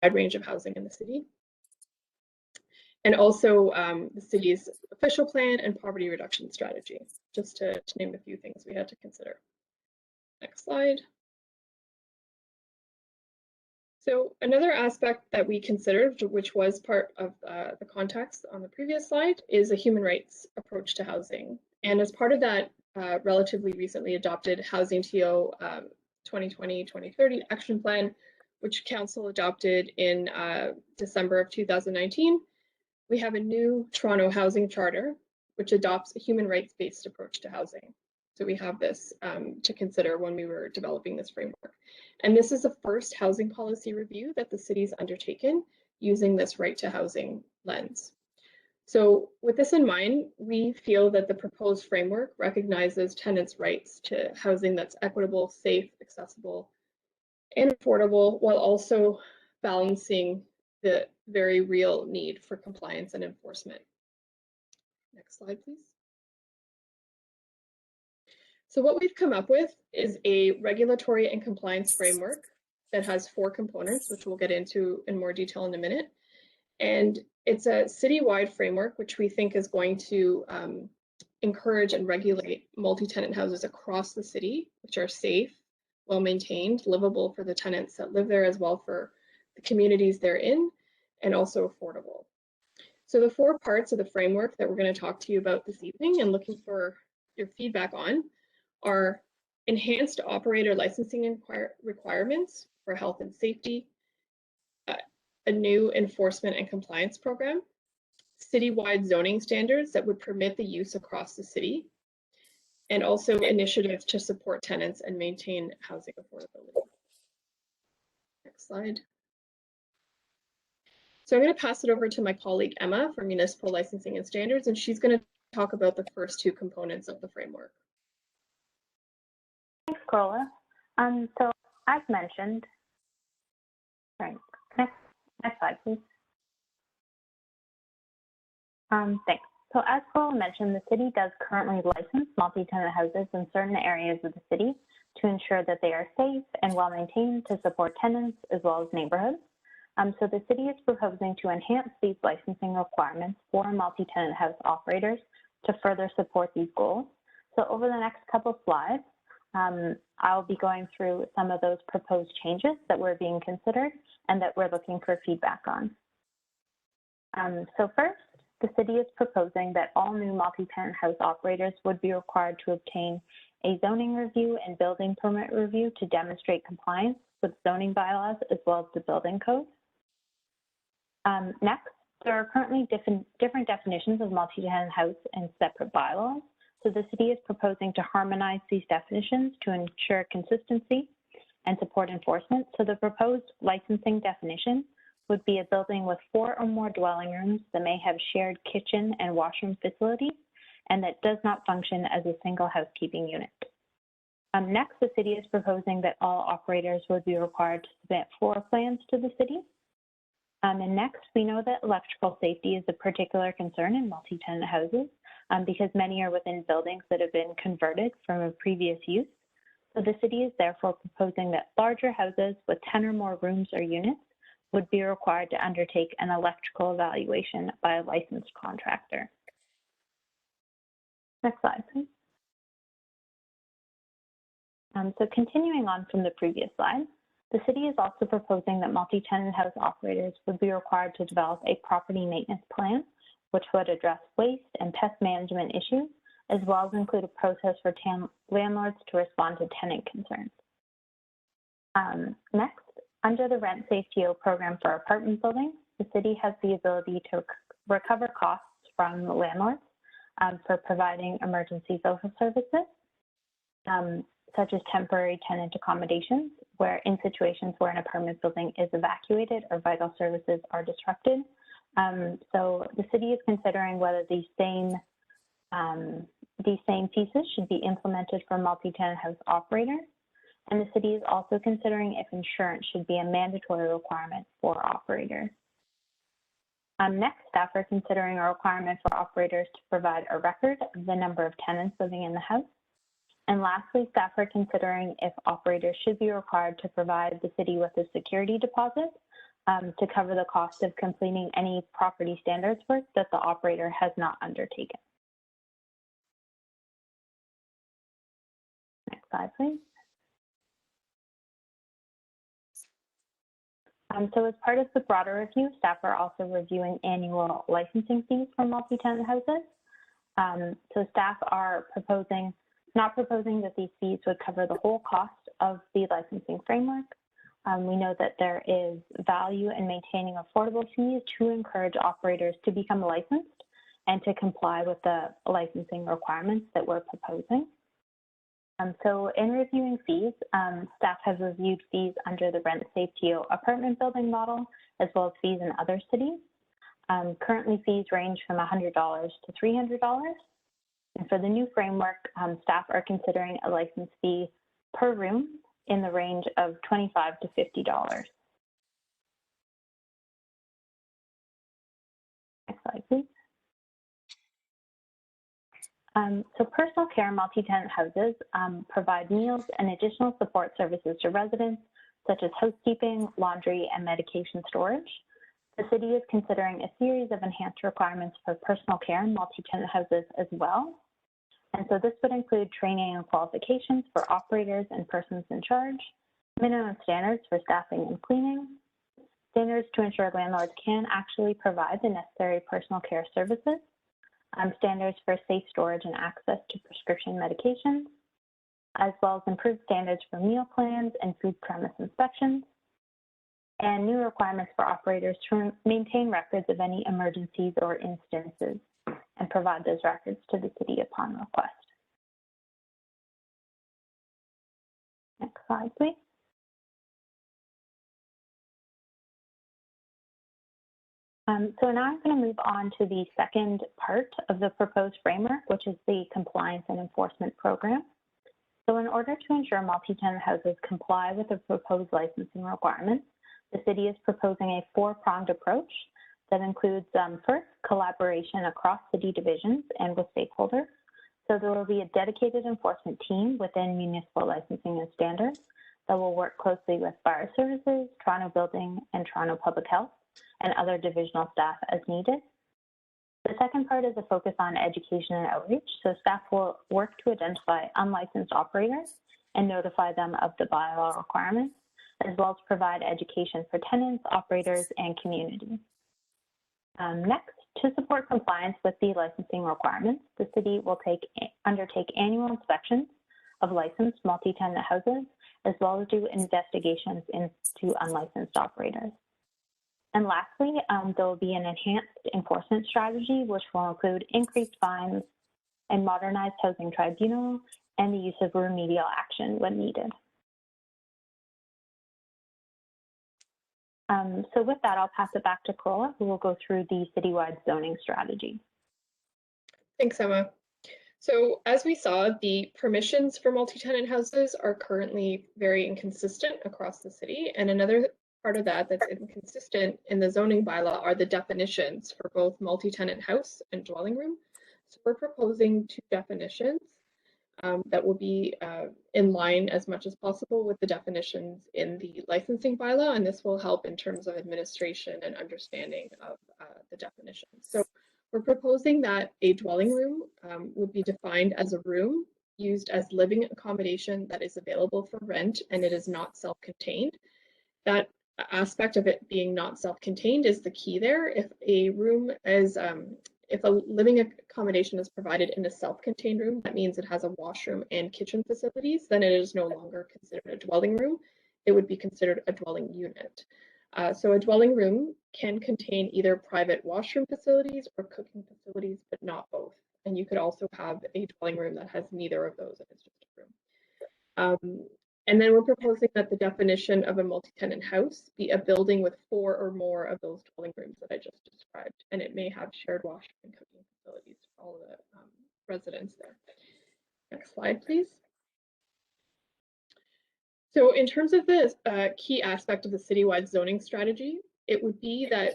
wide range of housing in the city. And also the city's official plan and poverty reduction strategy, just to name a few things we had to consider. Next slide. So another aspect that we considered, which was part of the context on the previous slide, is a human rights approach to housing. And as part of that relatively recently adopted Housing TO 2020-2030 Action Plan, which Council adopted in December of 2019, we have a new Toronto Housing Charter, which adopts a human rights-based approach to housing. So we have this to consider when we were developing this framework. And this is the first housing policy review that the city's undertaken using this right to housing lens. So with this in mind, we feel that the proposed framework recognizes tenants' rights to housing that's equitable, safe, accessible, and affordable, while also balancing the very real need for compliance and enforcement. Next slide, please. So what we've come up with is a regulatory and compliance framework that has 4 components, which we'll get into in more detail in a minute. And it's a citywide framework, which we think is going to encourage and regulate multi-tenant houses across the city, which are safe, well-maintained, livable for the tenants that live there, as well for the communities they're in, and also affordable. So the 4 parts of the framework that we're going to talk to you about this evening and looking for your feedback on are enhanced operator licensing requirements for health and safety, a new enforcement and compliance program, citywide zoning standards that would permit the use across the city, and also initiatives to support tenants and maintain housing affordability. Next slide. So I'm going to pass it over to my colleague Emma for Municipal Licensing and Standards, and she's going to talk about the first 2 components of the framework. Thanks, Carla. So as mentioned, sorry, next slide, please. Thanks. So as Carla mentioned, the city does currently license multi-tenant houses in certain areas of the city to ensure that they are safe and well-maintained to support tenants as well as neighborhoods. So the city is proposing to enhance these licensing requirements for multi-tenant house operators to further support these goals. So over the next couple slides, I'll be going through some of those proposed changes that were being considered and that we're looking for feedback on. So first, the city is proposing that all new multi-tenant house operators would be required to obtain a zoning review and building permit review to demonstrate compliance with zoning bylaws as well as the building code. Next, there are currently different definitions of multi-tenant house in separate bylaws. So the city is proposing to harmonize these definitions to ensure consistency and support enforcement. So the proposed licensing definition would be a building with 4 or more dwelling rooms that may have shared kitchen and washroom facilities and that does not function as a single housekeeping unit. Next, the city is proposing that all operators would be required to submit floor plans to the city. And next, we know that electrical safety is a particular concern in multi-tenant houses because many are within buildings that have been converted from a previous use. So the city is therefore proposing that larger houses with 10 or more rooms or units would be required to undertake an electrical evaluation by a licensed contractor. Next slide, please. So continuing on from the previous slide, the city is also proposing that multi-tenant house operators would be required to develop a property maintenance plan, which would address waste and pest management issues, as well as include a process for landlords to respond to tenant concerns. Next, under the Rent Safe TO program for apartment buildings, the city has the ability to recover costs from the landlords for providing emergency social services, such as temporary tenant accommodations, where in situations where an apartment building is evacuated or vital services are disrupted. So the city is considering whether these same pieces should be implemented for multi-tenant house operators. And the city is also considering if insurance should be a mandatory requirement for operators. Next, staff are considering a requirement for operators to provide a record of the number of tenants living in the house. And lastly, staff are considering if operators should be required to provide the city with a security deposit to cover the cost of completing any property standards work that the operator has not undertaken. Next slide, please. So as part of the broader review, staff are also reviewing annual licensing fees for multi-tenant houses. So staff are not proposing that these fees would cover the whole cost of the licensing framework. We know that there is value in maintaining affordable fees to encourage operators to become licensed and to comply with the licensing requirements that we're proposing. So in reviewing fees, staff has reviewed fees under the rent safety apartment building model, as well as fees in other cities. Currently, fees range from $100 to $300. And for the new framework, staff are considering a license fee per room in the range of $25 to $50. Next slide, please. So personal care multi-tenant houses provide meals and additional support services to residents, such as housekeeping, laundry, and medication storage. The city is considering a series of enhanced requirements for personal care and multi-tenant houses as well. And so this would include training and qualifications for operators and persons in charge, minimum standards for staffing and cleaning, standards to ensure landlords can actually provide the necessary personal care services, standards for safe storage and access to prescription medications, as well as improved standards for meal plans and food premise inspections, and new requirements for operators to maintain records of any emergencies or instances and provide those records to the city upon request. Next slide, please. So now I'm going to move on to the second part of the proposed framework, which is the compliance and enforcement program. So in order to ensure multi-tenant houses comply with the proposed licensing requirements, the city is proposing a four-pronged approach that includes, first, collaboration across city divisions and with stakeholders. So there will be a dedicated enforcement team within municipal licensing and standards that will work closely with fire services, Toronto Building, and Toronto Public Health, and other divisional staff as needed. The second part is a focus on education and outreach. So staff will work to identify unlicensed operators and notify them of the bylaw requirements, as well as provide education for tenants, operators, and communities. Next, to support compliance with the licensing requirements, the city will undertake annual inspections of licensed multi-tenant houses, as well as do investigations into unlicensed operators. And lastly, there will be an enhanced enforcement strategy, which will include increased fines and modernized housing tribunal and the use of remedial action when needed. So with that, I'll pass it back to Corolla, who will go through the citywide zoning strategy. Thanks, Emma. So as we saw, the permissions for multi-tenant houses are currently very inconsistent across the city. And another part of that that's inconsistent in the zoning bylaw are the definitions for both multi-tenant house and dwelling room. So we're proposing two definitions that will be in line as much as possible with the definitions in the licensing bylaw, and this will help in terms of administration and understanding of the definitions. So we're proposing that a dwelling room would be defined as a room used as living accommodation that is available for rent and it is not self-contained. That aspect of it being not self-contained is the key there. If a room is if a living accommodation is provided in a self-contained room, that means it has a washroom and kitchen facilities, then it is no longer considered a dwelling room. It would be considered a dwelling unit. So a dwelling room can contain either private washroom facilities or cooking facilities, but not both. And you could also have a dwelling room that has neither of those and it's just a room. And then we're proposing that the definition of a multi-tenant house be a building with 4 or more of those dwelling rooms that I just described, and it may have shared washroom and cooking facilities for all the residents there. Next slide, please. So in terms of the key aspect of the citywide zoning strategy, it would be that,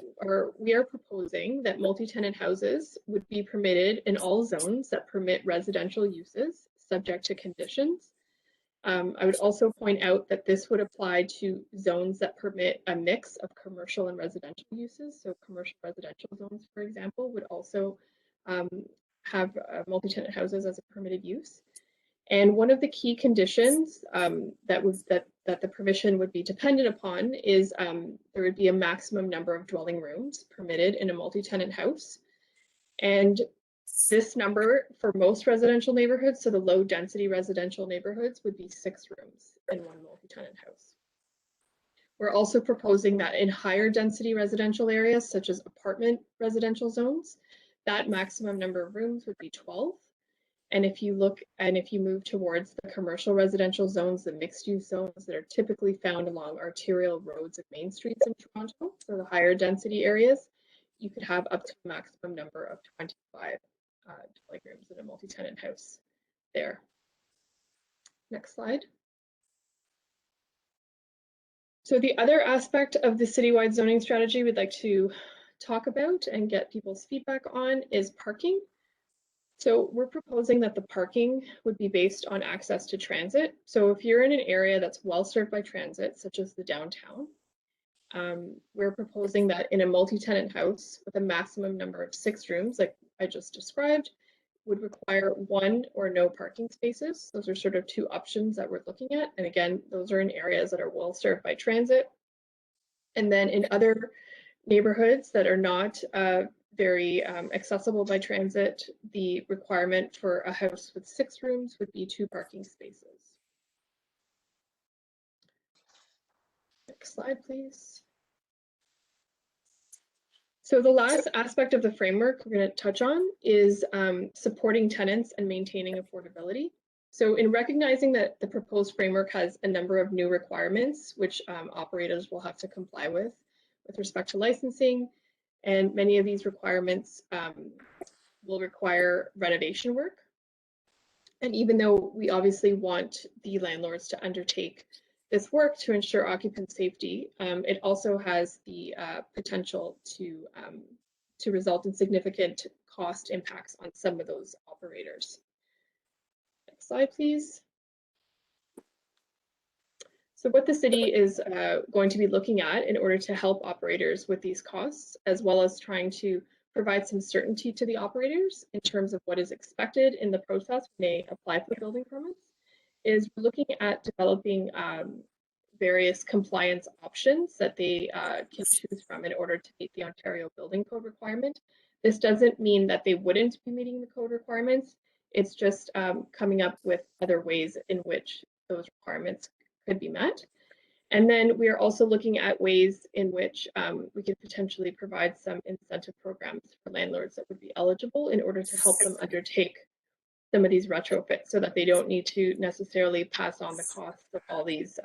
we are proposing that multi-tenant houses would be permitted in all zones that permit residential uses subject to conditions. I would also point out that this would apply to zones that permit a mix of commercial and residential uses. So commercial residential zones, for example, would also have multi-tenant houses as a permitted use. And one of the key conditions that the permission would be dependent upon is there would be a maximum number of dwelling rooms permitted in a multi-tenant house. And this number for most residential neighborhoods, so the low density residential neighborhoods, would be 6 rooms in one multi-tenant house. We're also proposing that in higher density residential areas, such as apartment residential zones, that maximum number of rooms would be 12. And if you move towards the commercial residential zones, the mixed use zones that are typically found along arterial roads and main streets in Toronto, so the higher density areas, you could have up to a maximum number of 25 dwelling rooms in a multi-tenant house there. Next slide. So the other aspect of the citywide zoning strategy we'd like to talk about and get people's feedback on is parking. So we're proposing that the parking would be based on access to transit. So if you're in an area that's well served by transit, such as the downtown, we're proposing that in a multi-tenant house with a maximum number of 6 rooms, like I just described, would require 1 or no parking spaces. Those are sort of 2 options that we're looking at. And again, those are in areas that are well served by transit. And then in other neighborhoods that are not very accessible by transit, the requirement for a house with 6 rooms would be 2 parking spaces. Next slide, please. So the last aspect of the framework we're going to touch on is supporting tenants and maintaining affordability. So in recognizing that the proposed framework has a number of new requirements, which operators will have to comply with respect to licensing, and many of these requirements will require renovation work. And even though we obviously want the landlords to undertake this work to ensure occupant safety, it also has the potential to result in significant cost impacts on some of those operators. Next slide, please. So what the city is going to be looking at in order to help operators with these costs, as well as trying to provide some certainty to the operators in terms of what is expected in the process when they apply for building permits, is we're looking at developing various compliance options that they can choose from in order to meet the Ontario Building Code requirement. This doesn't mean that they wouldn't be meeting the code requirements. It's just coming up with other ways in which those requirements could be met. And then we are also looking at ways in which we could potentially provide some incentive programs for landlords that would be eligible in order to help them undertake some of these retrofits so that they don't need to necessarily pass on the costs of all these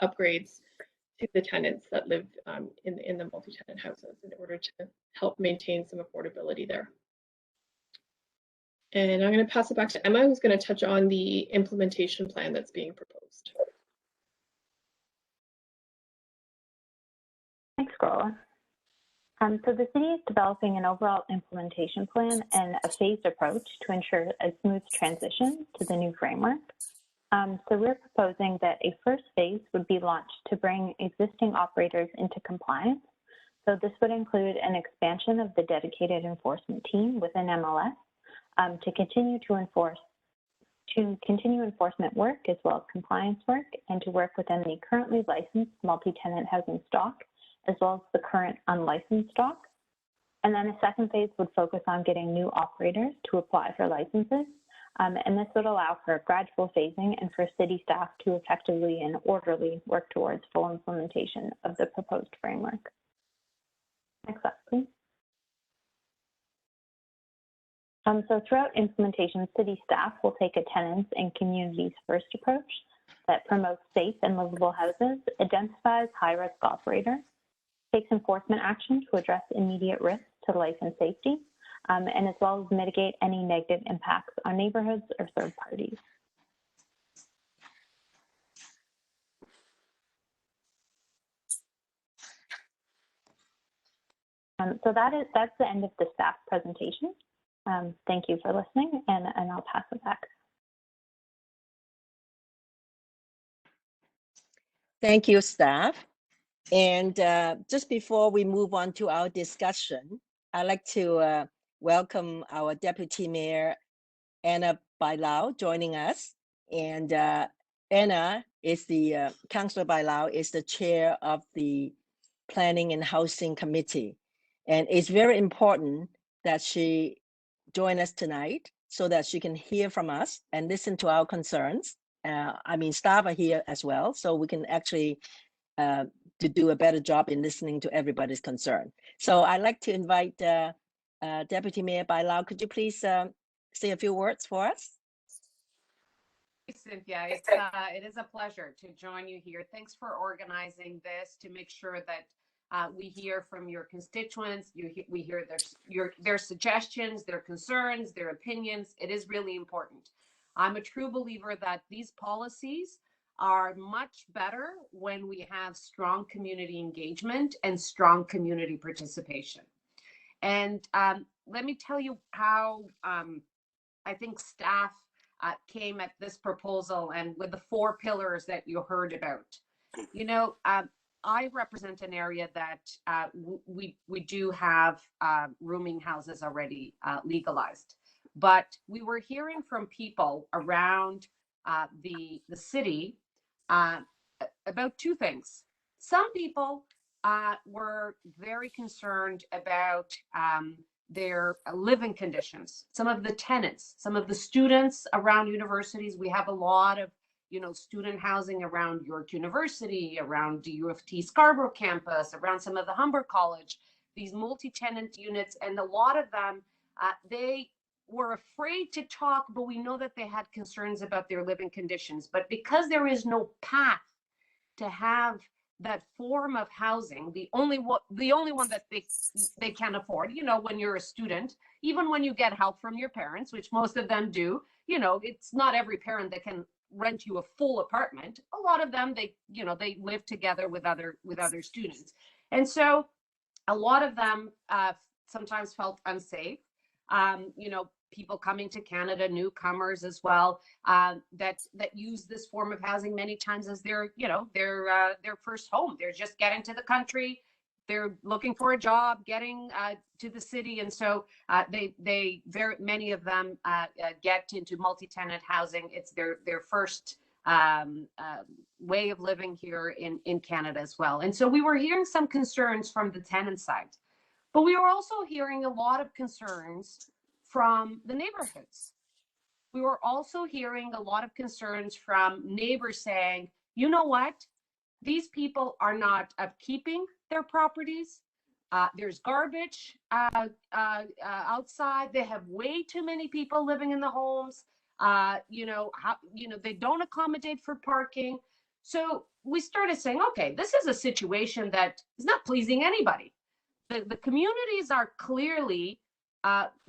upgrades to the tenants that live in the multi-tenant houses in order to help maintain some affordability there. And I'm going to pass it back to Emma, who's going to touch on the implementation plan that's being proposed. Thanks, Carola. So the city is developing an overall implementation plan and a phased approach to ensure a smooth transition to the new framework. So we're proposing that a first phase would be launched to bring existing operators into compliance. So this would include an expansion of the dedicated enforcement team within MLS to continue enforcement work as well as compliance work, and to work within the currently licensed multi-tenant housing stock, as well as the current unlicensed stock. And then a second phase would focus on getting new operators to apply for licenses. And this would allow for a gradual phasing and for city staff to effectively and orderly work towards full implementation of the proposed framework. Next slide, please. So throughout implementation, city staff will take a tenants and communities first approach that promotes safe and livable houses, identifies high-risk operators, takes enforcement action to address immediate risks to life and safety, and as well as mitigate any negative impacts on neighborhoods or third parties. So that's the end of the staff presentation. Thank you for listening, and I'll pass it back. Thank you, staff. And just before we move on to our discussion, I'd like to welcome our Deputy Mayor, Anna Bailao, joining us. And Anna is the, Councillor Bailao is the chair of the Planning and Housing Committee. And it's very important that she join us tonight so that she can hear from us and listen to our concerns. I mean, staff are here as well, so we can actually to do a better job in listening to everybody's concern. So I'd like to invite Deputy Mayor Bailao. Could you please say a few words for us? Cynthia, it is a pleasure to join you here. Thanks for organizing this to make sure that we hear from your constituents. We hear their suggestions, their concerns, their opinions. It is really important. I'm a true believer that these policies are much better when we have strong community engagement and strong community participation. And let me tell you how I think staff came at this proposal and with the 4 pillars that you heard about. You know, I represent an area that we do have rooming houses already legalized, but we were hearing from people around the city about 2 things. Some people were very concerned about their living conditions. Some of the tenants, some of the students around universities. We have a lot of, you know, student housing around York University, around the U of T Scarborough campus, around some of the Humber College, these multi-tenant units, and a lot of them, they were afraid to talk, but we know that they had concerns about their living conditions. But because there is no path to have that form of housing, the only one that they can afford, you know, when you're a student, even when you get help from your parents, which most of them do, you know, it's not every parent that can rent you a full apartment. A lot of them, they live together with other students. And so a lot of them sometimes felt unsafe. You know, people coming to Canada, newcomers as well, that use this form of housing many times as their first home. They're just getting to the country, they're looking for a job, getting to the city, and so they very many of them get into multi-tenant housing. It's their first way of living here in Canada as well. And so we were hearing some concerns from the tenant side. But we were also hearing a lot of concerns from the neighborhoods. We were also hearing a lot of concerns from neighbors saying, you know what, these people are not upkeeping their properties. There's garbage outside. They have way too many people living in the homes. They don't accommodate for parking. So we started saying, okay, this is a situation that is not pleasing anybody. The communities are clearly,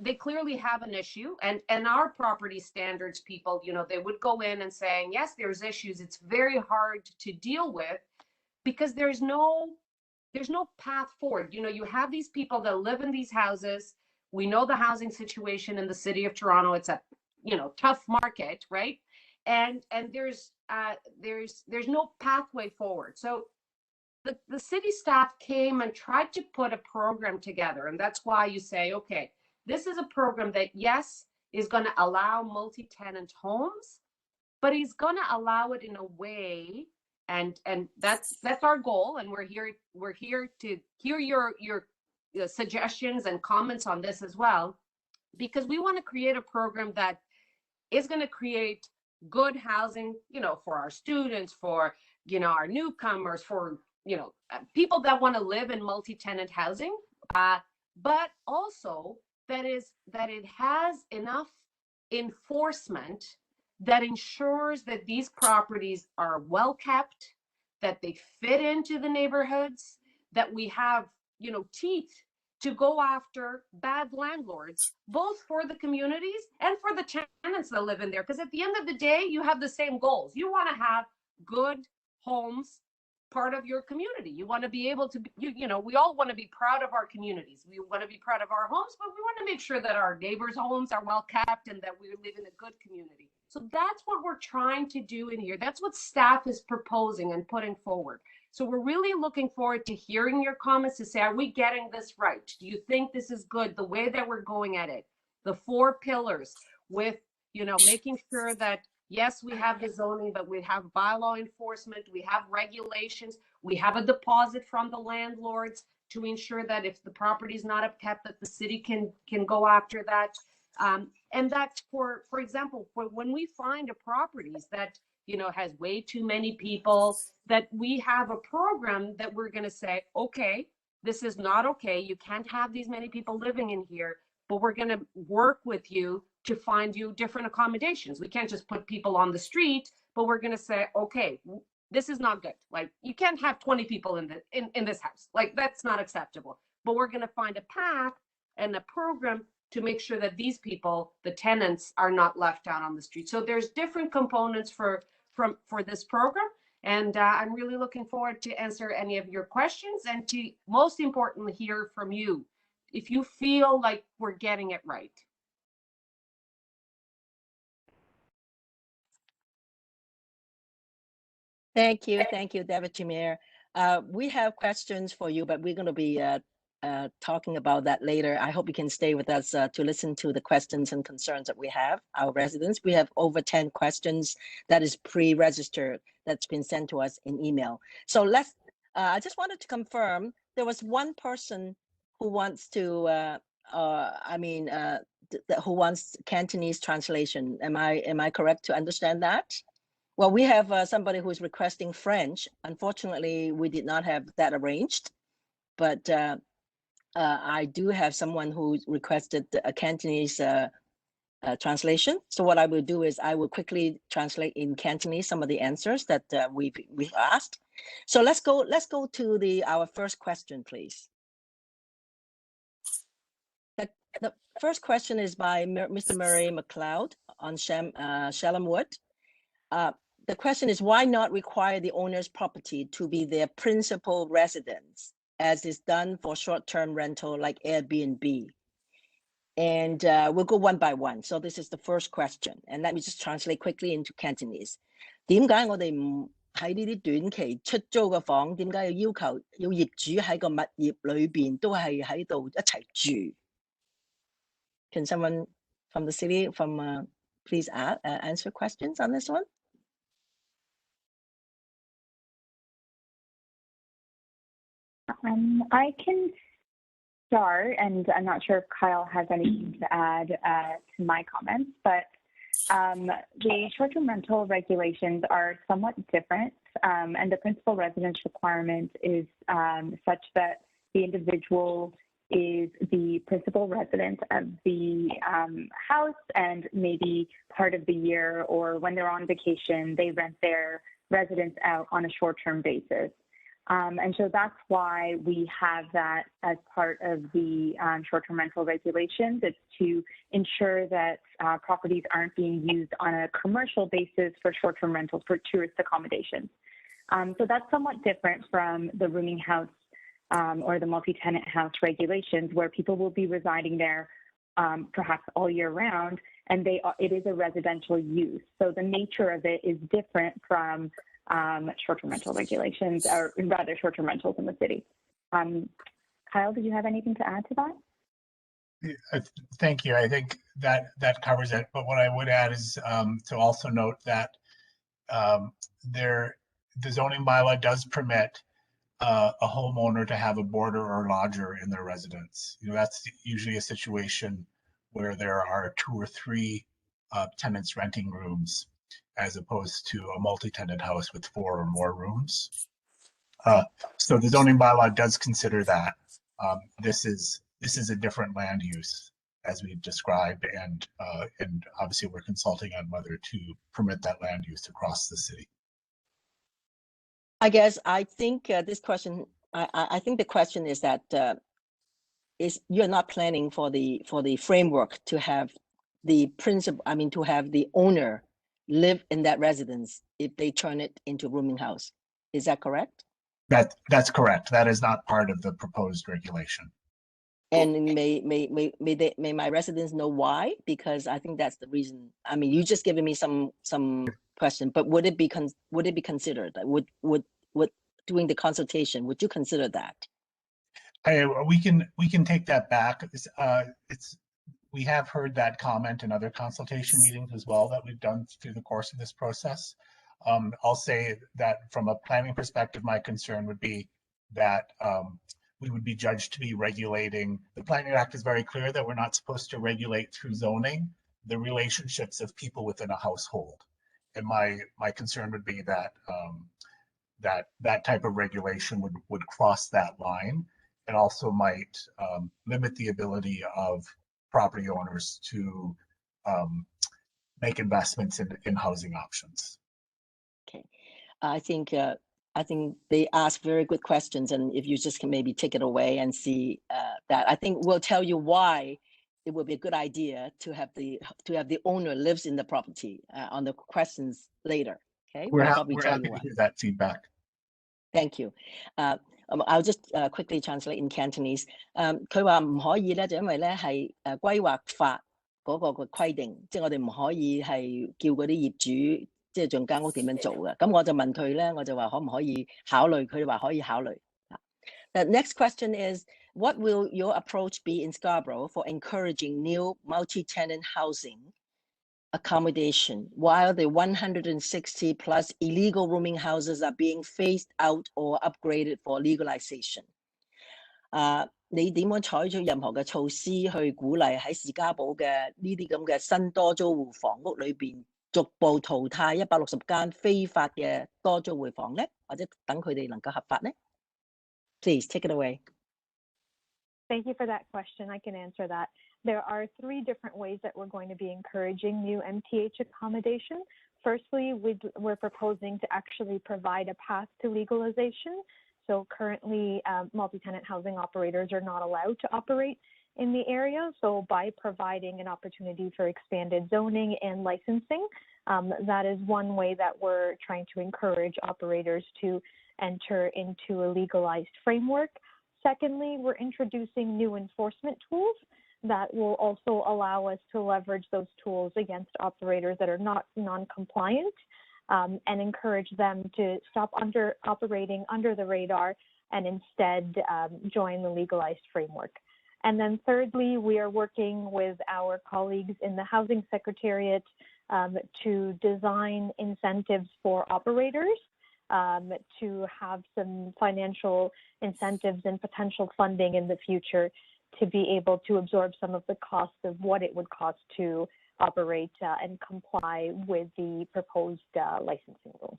they clearly have an issue, and our property standards people, you know, they would go in and saying, yes, there's issues. It's very hard to deal with because there's no path forward. You know, you have these people that live in these houses. We know the housing situation in the city of Toronto. It's a, you know, tough market, right? And there's no pathway forward. So the city staff came and tried to put a program together. And that's why you say, okay, this is a program that, yes, is going to allow multi-tenant homes, but he's going to allow it in a way, and that's our goal. And we're here to hear your suggestions and comments on this as well, because we want to create a program that is going to create good housing, you know, for our students, for, you know, our newcomers, for, you know, people that want to live in multi-tenant housing, but also that it has enough enforcement that ensures that these properties are well kept, that they fit into the neighborhoods, that we have, you know, teeth to go after bad landlords, both for the communities and for the tenants that live in there. Because at the end of the day, you have the same goals. You want to have good homes, part of your community. You want to be able to, you know, we all want to be proud of our communities. We want to be proud of our homes, but we want to make sure that our neighbors' homes are well kept and that we live in a good community. So that's what we're trying to do in here. That's what staff is proposing and putting forward. So we're really looking forward to hearing your comments to say, are we getting this right? Do you think this is good, the way that we're going at it? The 4 pillars with, making sure that, yes, we have the zoning, but we have bylaw enforcement, we have regulations, we have a deposit from the landlords to ensure that if the property is not upkept, that the city can go after that. And that, for example, when we find a properties that, has way too many people, that we have a program that we're going to say, okay, this is not okay. You can't have these many people living in here, but we're going to work with you to find you different accommodations. We can't just put people on the street, but we're going to say, okay, this is not good. Like, you can't have 20 people in this house. Like, that's not acceptable. But we're going to find a path and a program to make sure that these people, the tenants, are not left out on the street. So there's different components for this program. And I'm really looking forward to answer any of your questions and to, most importantly, hear from you if you feel like we're getting it right. Thank you, Deputy Mayor. We have questions for you, but we're going to be talking about that later. I hope you can stay with us to listen to the questions and concerns that we have, our residents. We have over 10 questions that is pre-registered that's been sent to us in email. So I just wanted to confirm, there was one person who wants to, who wants Cantonese translation. Am I correct to understand that? Well, we have somebody who's requesting French. Unfortunately, we did not have that arranged, but I do have someone who requested a Cantonese translation. So what I will do is I will quickly translate in Cantonese some of the answers that we've asked. So let's go to our first question, please. The first question is by Mr. Murray McLeod on Shalom Wood. The question is, why not require the owner's property to be their principal residence, as is done for short-term rental like Airbnb? And we'll go one by one. So this is the first question. And let me just translate quickly into Cantonese. 點解我哋唔喺呢啲短期出租嘅房，點解要求要業主喺個物業裏邊都係喺度一齊住? Can someone from the city please answer questions on this one? I can start, and I'm not sure if Kyle has anything to add to my comments, but the short-term rental regulations are somewhat different, and the principal residence requirement is such that the individual is the principal resident of the house, and maybe part of the year or when they're on vacation, they rent their residence out on a short-term basis. And so that's why we have that as part of the short-term rental regulations. It's to ensure that properties aren't being used on a commercial basis for short-term rentals for tourist accommodations. So that's somewhat different from the rooming house or the multi-tenant house regulations, where people will be residing there perhaps all year round, and it is a residential use. So the nature of it is different from short-term rental regulations, or rather short-term rentals in the city. Kyle, did you have anything to add to that? Thank you. I think that covers it. But what I would add is to also note that the zoning bylaw does permit a homeowner to have a boarder or lodger in their residence. That's usually a situation where there are 2 or 3 tenants renting rooms, as opposed to a multi-tenant house with 4 or more rooms. So the zoning bylaw does consider that. This is a different land use, as we've described, and obviously we're consulting on whether to permit that land use across the city. I think this question. I think the question is that you're not planning for the framework to have the principal. To have the owner live in that residence if they turn it into a rooming house. Is that correct? That's correct. That is not part of the proposed regulation. And may my residents know why? Because I think that's the reason. I mean, you just given me some question, but would it be considered? Would doing the consultation, would you consider that? We can take that back. We have heard that comment in other consultation meetings as well that we've done through the course of this process. I'll say that from a planning perspective, my concern would be that we would be judged to be regulating. The Planning Act is very clear that we're not supposed to regulate through zoning the relationships of people within a household. And my concern would be that that type of regulation would cross that line, and also might limit the ability of property owners to make investments in housing options. Okay, I think they ask very good questions, and if you just can maybe take it away and see that, I think we'll tell you why it would be a good idea to have the owner lives in the property on the questions later. Okay, We're probably happy tell you to why. hear that feedback. Thank you. I'll just quickly translate in Cantonese. 佢話唔可以咧，就因為咧係規劃法嗰個嘅規定，即係我哋唔可以係叫嗰啲業主即係將間屋點樣做嘅。咁我就問佢咧，我就話可唔可以考慮？佢哋話可以考慮。The next question is, what will your approach be in Scarborough for encouraging new multi-tenant housing accommodation while the 160 plus illegal rooming houses are being phased out or upgraded for legalization? 你點樣採取任何嘅措施去鼓勵喺士嘉堡嘅呢啲咁嘅新多租戶房屋裏邊逐步淘汰160間非法嘅多租戶房咧，或者等佢哋能夠合法咧？ Please take it away. Thank you for that question. I can answer that. There are 3 different ways that we're going to be encouraging new MTH accommodation. Firstly, we're proposing to actually provide a path to legalization. So currently, multi-tenant housing operators are not allowed to operate in the area. So by providing an opportunity for expanded zoning and licensing, that is one way that we're trying to encourage operators to enter into a legalized framework. Secondly, we're introducing new enforcement tools that will also allow us to leverage those tools against operators that are not non-compliant, and encourage them to stop operating under the radar and instead join the legalized framework. And then thirdly, we are working with our colleagues in the Housing Secretariat to design incentives for operators, to have some financial incentives and potential funding in the future to be able to absorb some of the costs of what it would cost to operate and comply with the proposed licensing rules.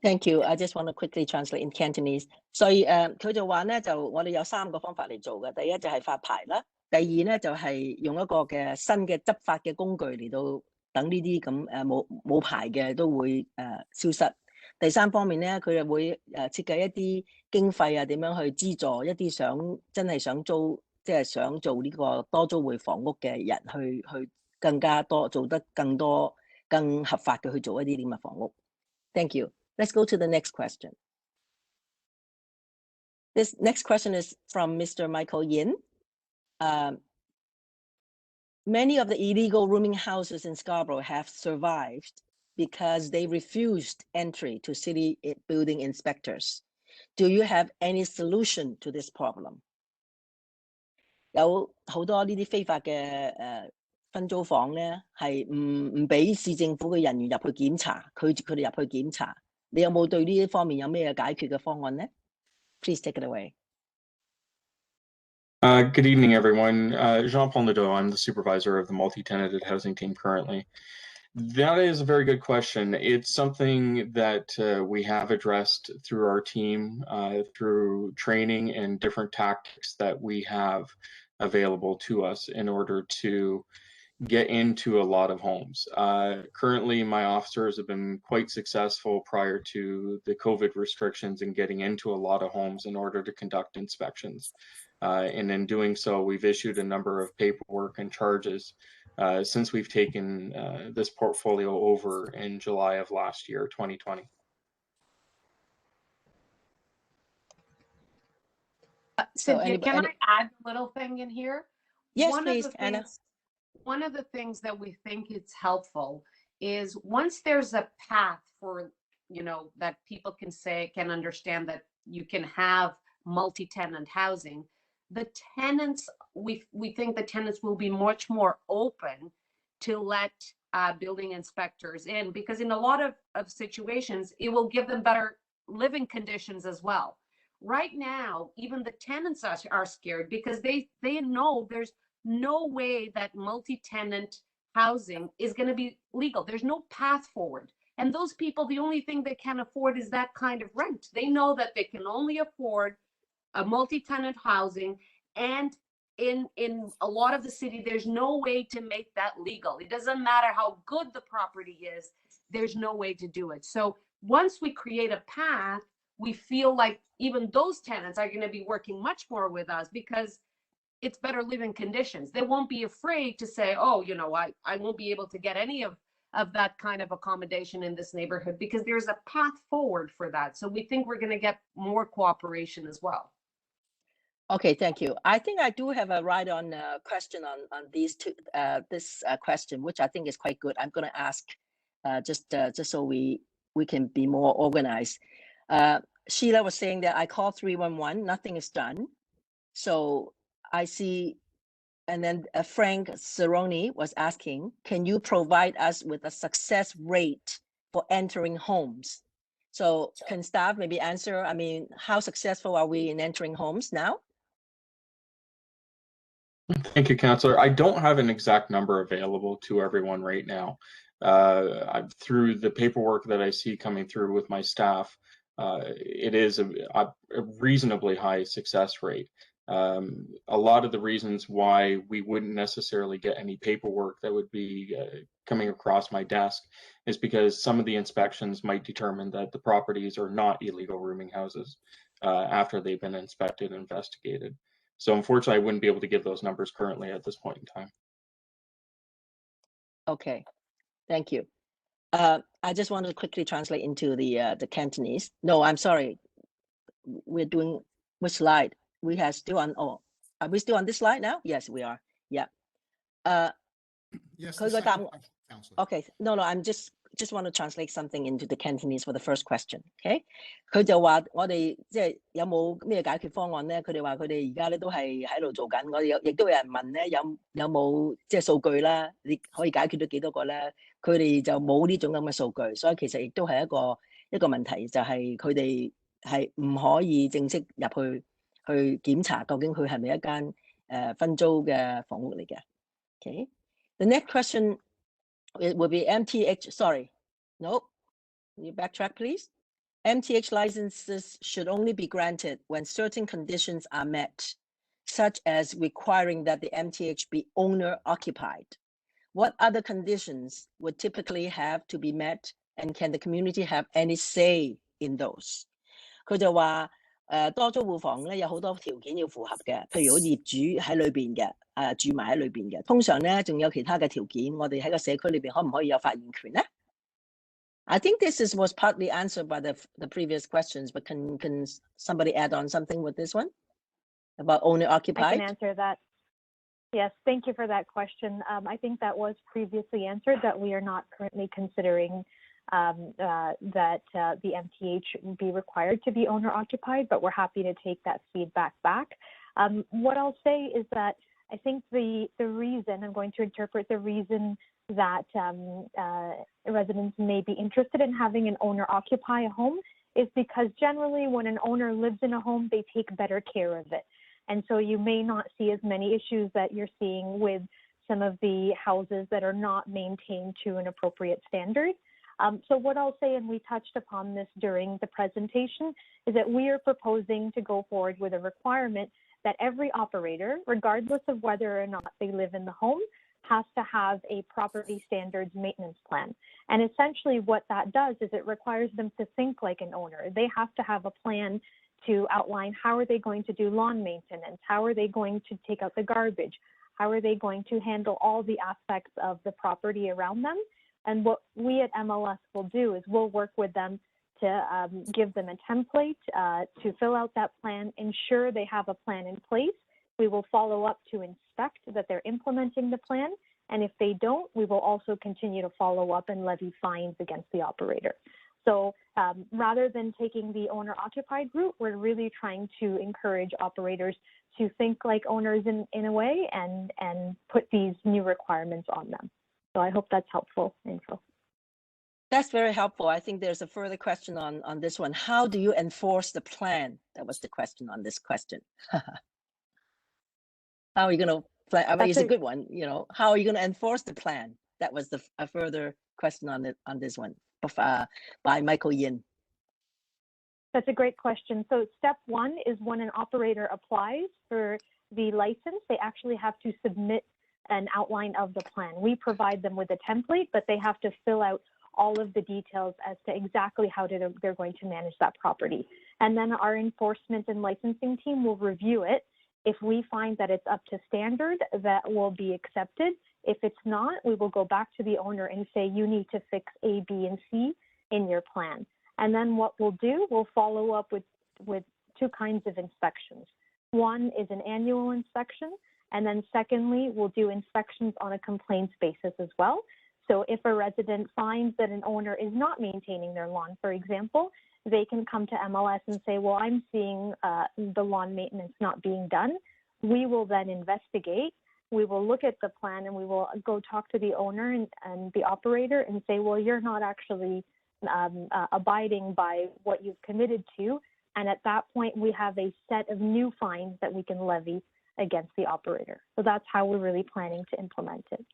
Thank you. I just want to quickly translate in Cantonese. 所以佢就話咧，就我哋有3個方法嚟做嘅。第一就係發牌啦，第二咧就係用一個嘅新嘅執法嘅工具嚟到等呢啲咁冇牌嘅都會消失。第3方面咧，佢又會設計一啲經費啊，點樣去資助一啲真係想租，即係想做呢個多租戶房屋嘅人去更加多做得更多更合法嘅去做一啲咁嘅房屋。Thank you. Let's go to the next question. This next question is from Mr. Michael Yin. Many of the illegal rooming houses in Scarborough have survived because they refused entry to city building inspectors. Do you have any solution to this problem? 有好多呢啲非法嘅分租房咧，係唔俾市政府嘅人員入去檢查，拒絕佢哋入去檢查。你有冇對呢一方面有咩解決嘅方案咧？ Please take it away. Good evening, everyone. Jean-Paul Nadeau, I'm the supervisor of the multi-tenanted housing team currently. That is a very good question. It's something that we have addressed through our team, through training and different tactics that we have available to us in order to get into a lot of homes. Currently, my officers have been quite successful prior to the COVID restrictions in getting into a lot of homes in order to conduct inspections. And in doing so, we've issued a number of paperwork and charges since we've taken this portfolio over in July of last year, 2020. So Cynthia, anybody, can I add a little thing in here? yes, One of please, the Anna. things, one of the things that we think is helpful is once there's a path for, that people can understand that you can have multi-tenant housing, the tenants, we think the tenants will be much more open to let building inspectors in, because in a lot of situations, it will give them better living conditions as well. Right now, even the tenants are scared because they know there's no way that multi-tenant housing is going to be legal. There's no path forward. And those people, the only thing they can afford is that kind of rent. They know that they can only afford a multi-tenant housing, and in a lot of the city, there's no way to make that legal. It doesn't matter how good the property is, there's no way to do it. So once we create a path, we feel like even those tenants are going to be working much more with us because it's better living conditions. They won't be afraid to say, oh, I won't be able to get any of that kind of accommodation in this neighborhood, because there's a path forward for that. So we think we're going to get more cooperation as well. Okay, thank you. I think I do have a right-on question on these two, this question, which I think is quite good. I'm going to ask just so we can be more organized. Sheila was saying that I called 311, nothing is done. So I see, and then Frank Cerrone was asking, can you provide us with a success rate for entering homes? So can staff maybe answer, I mean, how successful are we in entering homes now? Thank you, Councillor. I don't have an exact number available to everyone right now. Through the paperwork that I see coming through with my staff, it is a reasonably high success rate. A lot of the reasons why we wouldn't necessarily get any paperwork that would be coming across my desk is because some of the inspections might determine that the properties are not illegal rooming houses after they've been inspected and investigated. So unfortunately, I wouldn't be able to give those numbers currently at this point in time. Okay, thank you. I just wanted to quickly translate into the Cantonese. No, I'm sorry. We're doing which slide? We have still on. Oh, are we still on this slide now? Yes, we are. Yeah. Yes. The second question, Councillor. Okay. No. I'm just want to translate something into the Cantonese for the first question. Okay. 佢就話我哋即係有冇咩解決方案咧？佢哋話佢哋而家咧都係喺度做緊。我哋亦都有人問咧，有冇即係數據啦？你可以解決到幾多個咧？佢哋就冇呢種咁嘅數據，所以其實亦都係一個問題，就係佢哋係唔可以正式入去檢查究竟佢係咪一間分租嘅房屋嚟嘅。Okay. The next question it will be MTH. Sorry, no. Can you backtrack, please? MTH licenses should only be granted when certain conditions are met, such as requiring that the MTH be owner-occupied. What other conditions would typically have to be met, and can the community have any say in those? 佢就話多租戶房咧有好多條件要符合嘅，譬如好業主喺裏邊嘅，住埋喺裏邊嘅。通常咧仲有其他嘅條件，我哋喺個社區裏邊可唔可以有發言權咧？ I think this was partly answered by the previous questions, but can somebody add on something with this one about owner-occupied? I can answer that. Yes, thank you for that question. I think that was previously answered, that we are not currently considering that the MTH be required to be owner-occupied, but we're happy to take that feedback back. What I'll say is that I think the reason, I'm going to interpret the reason that residents may be interested in having an owner occupy a home is because generally when an owner lives in a home, they take better care of it. And so you may not see as many issues that you're seeing with some of the houses that are not maintained to an appropriate standard. So what I'll say, and we touched upon this during the presentation, is that we are proposing to go forward with a requirement that every operator, regardless of whether or not they live in the home, has to have a property standards maintenance plan. And essentially what that does is it requires them to think like an owner. They have to have a plan to outline how are they going to do lawn maintenance, how are they going to take out the garbage, how are they going to handle all the aspects of the property around them. And what we at MLS will do is we'll work with them to give them a template to fill out that plan, ensure they have a plan in place. We will follow up to inspect that they're implementing the plan. And if they don't, we will also continue to follow up and levy fines against the operator. So rather than taking the owner-occupied route, we're really trying to encourage operators to think like owners in a way and put these new requirements on them. So I hope that's helpful info. That's very helpful. I think there's a further question on this one. How do you enforce the plan? That was the question on this question. How are you going to plan? I mean, it's a good one. You know, how are you going to enforce the plan? That was a further question on this one by Michael Yin. That's a great question. So step one is when an operator applies for the license, they actually have to submit an outline of the plan. We provide them with a template, but they have to fill out all of the details as to exactly how they're going to manage that property. And then our enforcement and licensing team will review it. If we find that it's up to standard, that will be accepted. If it's not, we will go back to the owner and say, you need to fix A, B, and C in your plan. And then what we'll do, we'll follow up with two kinds of inspections. One is an annual inspection, and then secondly, we'll do inspections on a complaints basis as well. So if a resident finds that an owner is not maintaining their lawn, for example, they can come to MLS and say, well, I'm seeing the lawn maintenance not being done. We will then investigate. We will look at the plan and we will go talk to the owner and the operator and say, well, you're not actually abiding by what you've committed to. And at that point, we have a set of new fines that we can levy against the operator. So that's how we're really planning to implement it.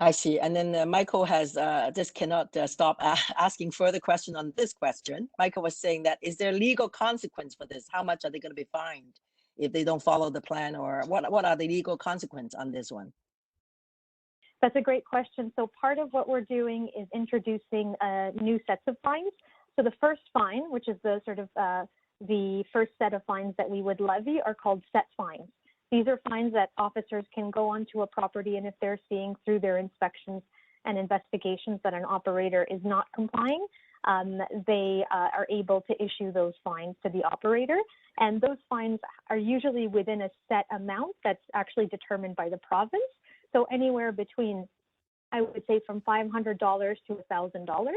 I see. And then Michael has just cannot stop asking further question on this question. Michael was saying that, is there legal consequence for this? How much are they going to be fined if they don't follow the plan, or what are the legal consequences on this one? That's a great question. So part of what we're doing is introducing new sets of fines. So the first fine, which is the sort of the first set of fines that we would levy, are called set fines. These are fines that officers can go onto a property, and if they're seeing through their inspections and investigations that an operator is not complying, they are able to issue those fines to the operator. And those fines are usually within a set amount that's actually determined by the province. So anywhere between, I would say, from $500 to $1,000.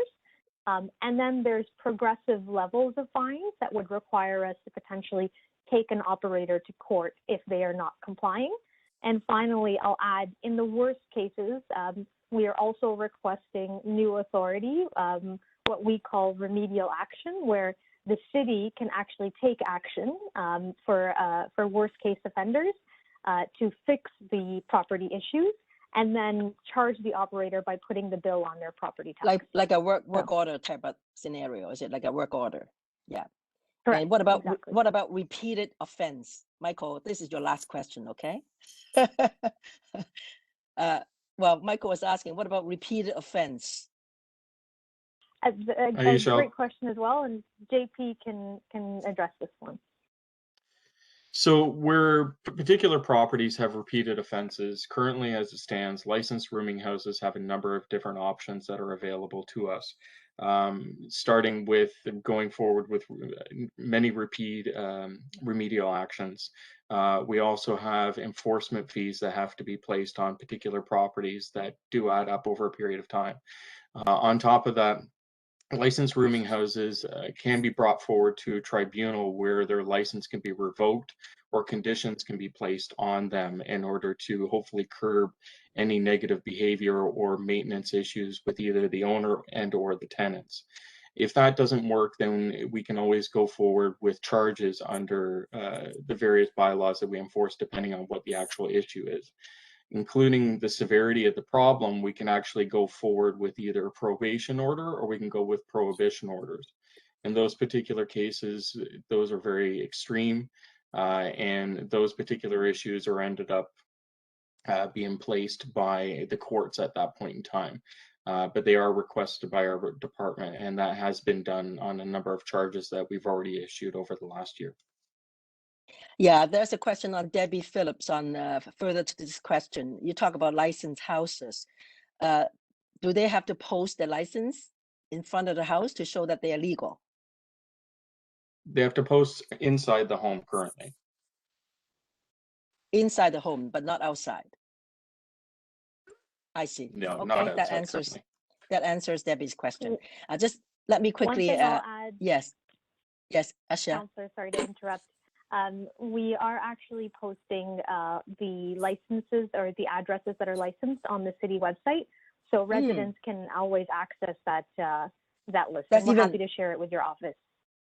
And then there's progressive levels of fines that would require us to potentially take an operator to court if they are not complying. And finally, I'll add, in the worst cases, we are also requesting new authority, what we call remedial action, where the city can actually take action for worst case offenders to fix the property issues, and then charge the operator by putting the bill on their property tax. Like a work order type of scenario. Is it like a work order? Yeah. Correct. And what about exactly. what about repeated offense? Michael, this is your last question, okay? Well, Michael was asking, what about repeated offense? A Aisha. great question as well, and JP can address this one. So where particular properties have repeated offenses, currently as it stands, licensed rooming houses have a number of different options that are available to us. Starting with going forward with many repeat remedial actions. We also have enforcement fees that have to be placed on particular properties that do add up over a period of time. On top of that, licensed rooming houses can be brought forward to a tribunal where their license can be revoked or conditions can be placed on them in order to hopefully curb any negative behavior or maintenance issues with either the owner and or the tenants. If that doesn't work, then we can always go forward with charges under the various bylaws that we enforce depending on what the actual issue is. Including the severity of the problem, we can actually go forward with either a probation order or we can go with prohibition orders. In those particular cases, those are very extreme, and those particular issues are ended up being placed by the courts at that point in time. But they are requested by our department, and that has been done on a number of charges that we've already issued over the last year. Yeah, there's a question on Debbie Phillips on further to this question. You talk about licensed houses. Do they have to post their license in front of the house to show that they are legal? They have to post inside the home currently. Inside the home, but not outside. I see. No, Okay, not that outside currently. answers Debbie's question. Just let me quickly. One thing I'll add. Yes, Asha. Councillor, sorry to interrupt. We are actually posting the licenses or the addresses that are licensed on the city website, so residents can always access that list. And we're happy to share it with your office.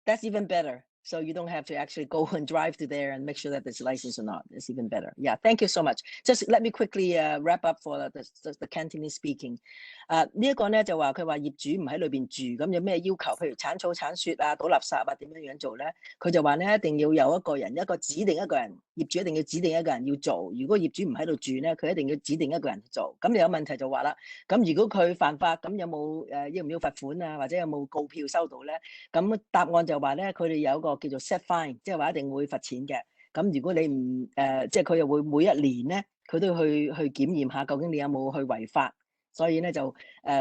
That's even better. So you don't have to actually go and drive to there and make sure that it's licensed or not. It's even better. Yeah, thank you so much. Just let me quickly wrap up for the Cantonese speaking. 呢一個咧就話佢話業主唔喺裏邊住，咁有咩要求？譬如鏟草鏟雪啊、倒垃圾啊，點樣做咧？佢就話咧一定要有一個人，指定一個人，業主一定要指定一個人要做。如果業主唔喺度住咧，佢一定要指定一個人做。咁有問題就話啦，咁如果佢犯法，咁有冇要唔要罰款啊？或者有冇告票收到咧？咁答案就話咧，佢哋有一個叫做 set fine， 即係話一定會罰錢嘅。咁如果你唔即係佢又會每一年咧，佢都去檢驗下究竟你有冇去違法。所以咧就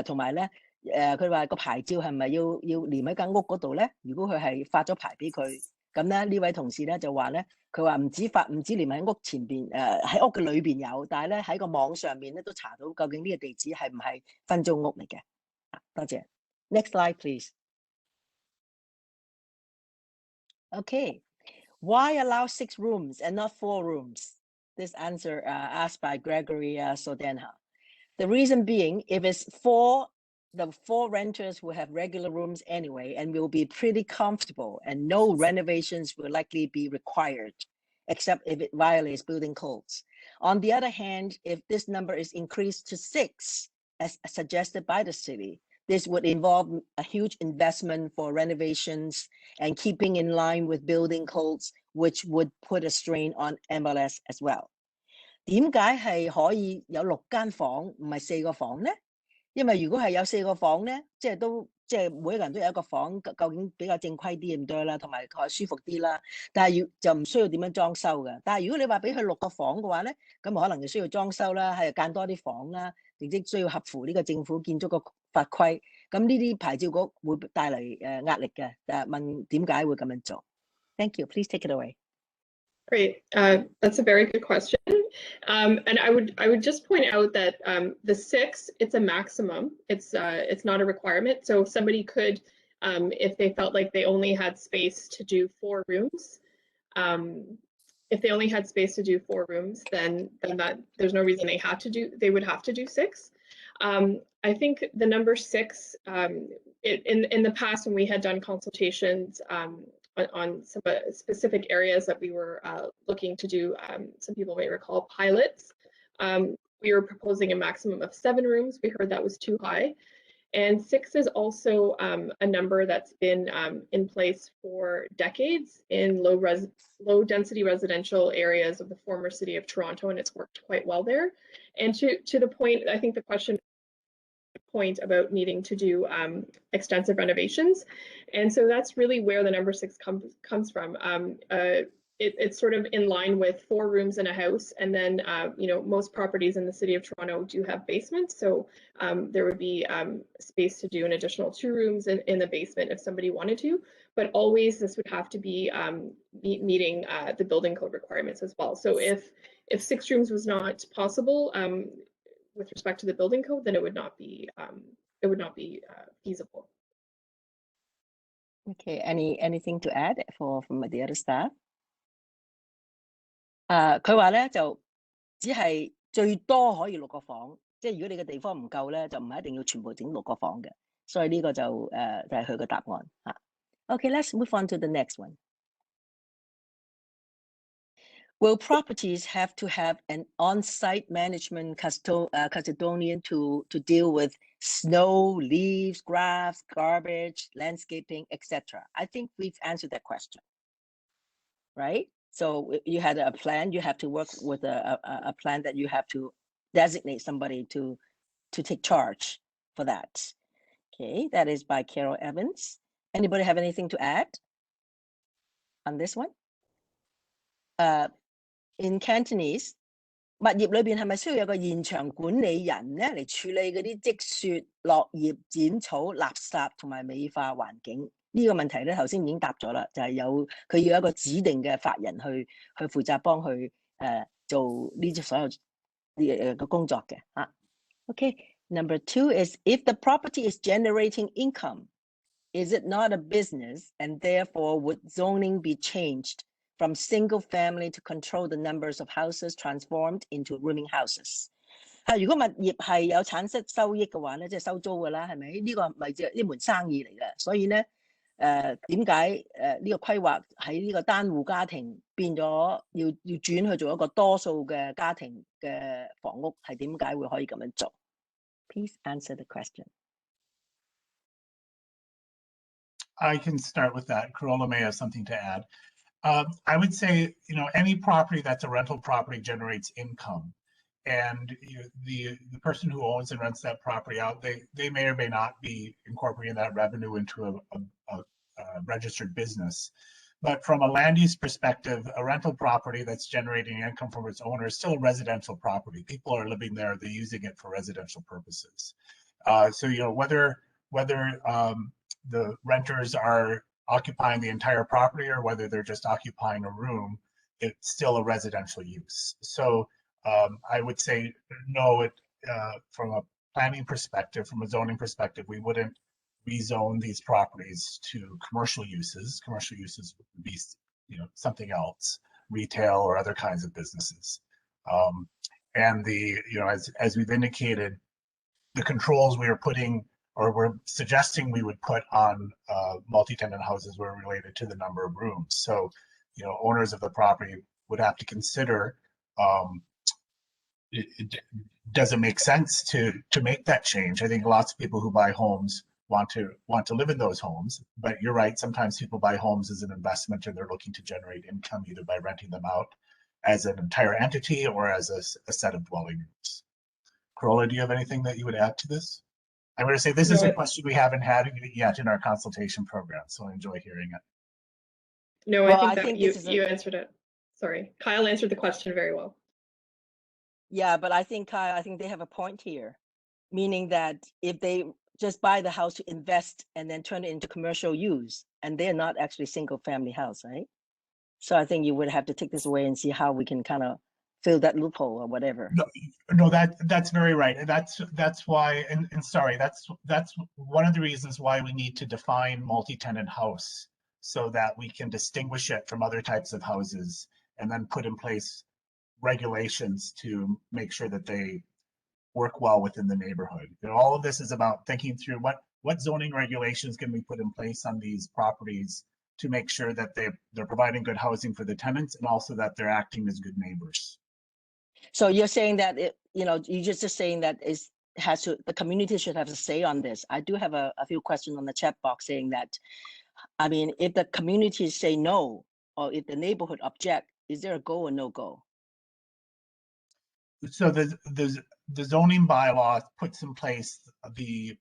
同埋咧佢話個牌照係咪要連喺間屋嗰度咧？如果佢係發咗牌俾佢，咁咧呢位同事咧就話咧，佢話唔止連喺屋前邊喺屋嘅裏邊有，但係咧喺個網上面咧都查到究竟呢個地址係唔係分租屋嚟嘅。多謝。Next slide, please. Okay. Why allow 6 rooms and not 4 rooms? This answer asked by Gregory Sodenha. The reason being, if it's 4, the 4 renters will have regular rooms anyway and will be pretty comfortable, and no renovations will likely be required, except if it violates building codes. On the other hand, if this number is increased to 6, as suggested by the city, this would involve a huge investment for renovations and keeping in line with building codes, which would put a strain on MLS as well. 點解係可以有6間房，唔係4個房咧？因為如果係有4個房咧，即係每一個人都有一個房，究竟比較正規啲咁多啦，同埋舒服啲啦。但係就唔需要點樣裝修嘅。但係如果你話俾佢6個房嘅話咧，咁可能就需要裝修啦，係間多啲房啦，亦都需要合乎呢個政府建築嘅法規。咁呢啲牌照局會帶嚟壓力嘅。問點解會咁樣做 ？Thank you. Please take it away. Great. That's a very good question. And I would just point out that the 6, it's a maximum. It's not a requirement. So somebody could, if they felt like they only had space to do 4 rooms, if they only had space to do 4 rooms, then that there's no reason they would have to do 6. I think the number 6, in the past when we had done consultations on some specific areas that we were looking to do, some people may recall pilots. We were proposing a maximum of 7 rooms. We heard that was too high. And 6 is also a number that's been in place for decades in low density residential areas of the former city of Toronto, and it's worked quite well there. And to the point, I think the point about needing to do extensive renovations. And so that's really where the number 6 comes from. It's sort of in line with 4 rooms in a house. And then, most properties in the city of Toronto do have basements. So there would be space to do an additional 2 rooms in the basement if somebody wanted to. But always this would have to be meeting the building code requirements as well. So if 6 rooms was not possible, with respect to the building code, then it would not be feasible. Okay, anything to add from the other staff? 佢話咧就只係最多可以6個房，即係如果你嘅地方唔夠咧，就唔係一定要全部整6個房嘅。所以呢個就係佢嘅答案嚇。Okay, let's move on to the next one. Will properties have to have an on-site management custodian to deal with snow, leaves, grass, garbage, landscaping, etc.? I think we've answered that question, right? So you had a plan, you have to work with a plan that you have to designate somebody to take charge for that. Okay, that is by Carol Evans. Anybody have anything to add on this one? In Cantonese, 物業裏邊係咪需要有個現場管理人咧嚟處理嗰啲積雪、落葉、剪草、垃圾同埋美化環境呢個問題咧，頭先已經答咗啦，就係佢要有一個指定嘅法人去負責幫佢做呢啲所有嘅工作嘅啊。Okay, number 2 is if the property is generating income, is it not a business and therefore would zoning be changed from single family to control the numbers of houses transformed into rooming houses？ 如果物業係有產生收益嘅話咧，即係收租㗎啦，係咪？呢個咪即係一門生意嚟嘅，所以咧點解呢個規劃喺呢個單戶家庭變咗要轉去做一個多數嘅家庭嘅房屋，係點解會可以咁樣做？ Please answer the question. I can start with that. Corolla may have something to add. I would say, any property that's a rental property generates income. And the person who owns and rents that property out, they may or may not be incorporating that revenue into a registered business. But from a land use perspective, a rental property that's generating income from its owner is still a residential property. People are living there, they're using it for residential purposes. So whether the renters are occupying the entire property or whether they're just occupying a room, it's still a residential use. So I would say no, from a planning perspective, from a zoning perspective, we wouldn't rezone these properties to commercial uses. Commercial uses would be, something else, retail or other kinds of businesses. And as we've indicated, the controls we are putting or we're suggesting we would put on multi-tenant houses were related to the number of rooms. So, owners of the property would have to consider does it make sense to make that change? I think lots of people who buy homes want to live in those homes, but you're right. Sometimes people buy homes as an investment and they're looking to generate income either by renting them out as an entire entity or as a set of dwelling rooms. Corolla, do you have anything that you would add to this? I'm going to say this is a question we haven't had yet in our consultation program, so I enjoy hearing it. No, Well, I think you answered it. Sorry, Kyle answered the question very well. Yeah, but I think, Kyle, I think they have a point here, meaning that if they just buy the house to invest and then turn it into commercial use, and they're not actually single family house, right? So I think you would have to take this away and see how we can kind of fill that loophole or whatever. No, that's very right. And that's why, and sorry, that's one of the reasons why we need to define multi-tenant house so that we can distinguish it from other types of houses and then put in place regulations to make sure that they work well within the neighborhood. All of this is about thinking through what zoning regulations can we put in place on these properties to make sure that they're providing good housing for the tenants and also that they're acting as good neighbors. So you're saying that you're just saying that the community should have a say on this. I do have a few questions on the chat box saying that, I mean, if the community say no, or if the neighborhood object, is there a go or no go? So the zoning bylaw puts in place the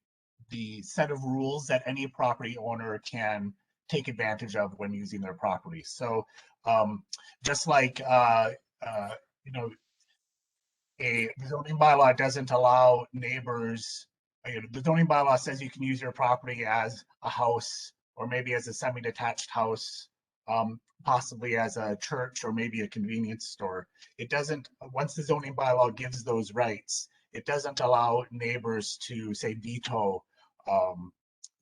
set of rules that any property owner can take advantage of when using their property. So just like the zoning bylaw doesn't allow neighbors, the zoning bylaw says you can use your property as a house or maybe as a semi-detached house, possibly as a church or maybe a convenience store. It doesn't, once the zoning bylaw gives those rights, it doesn't allow neighbors to say veto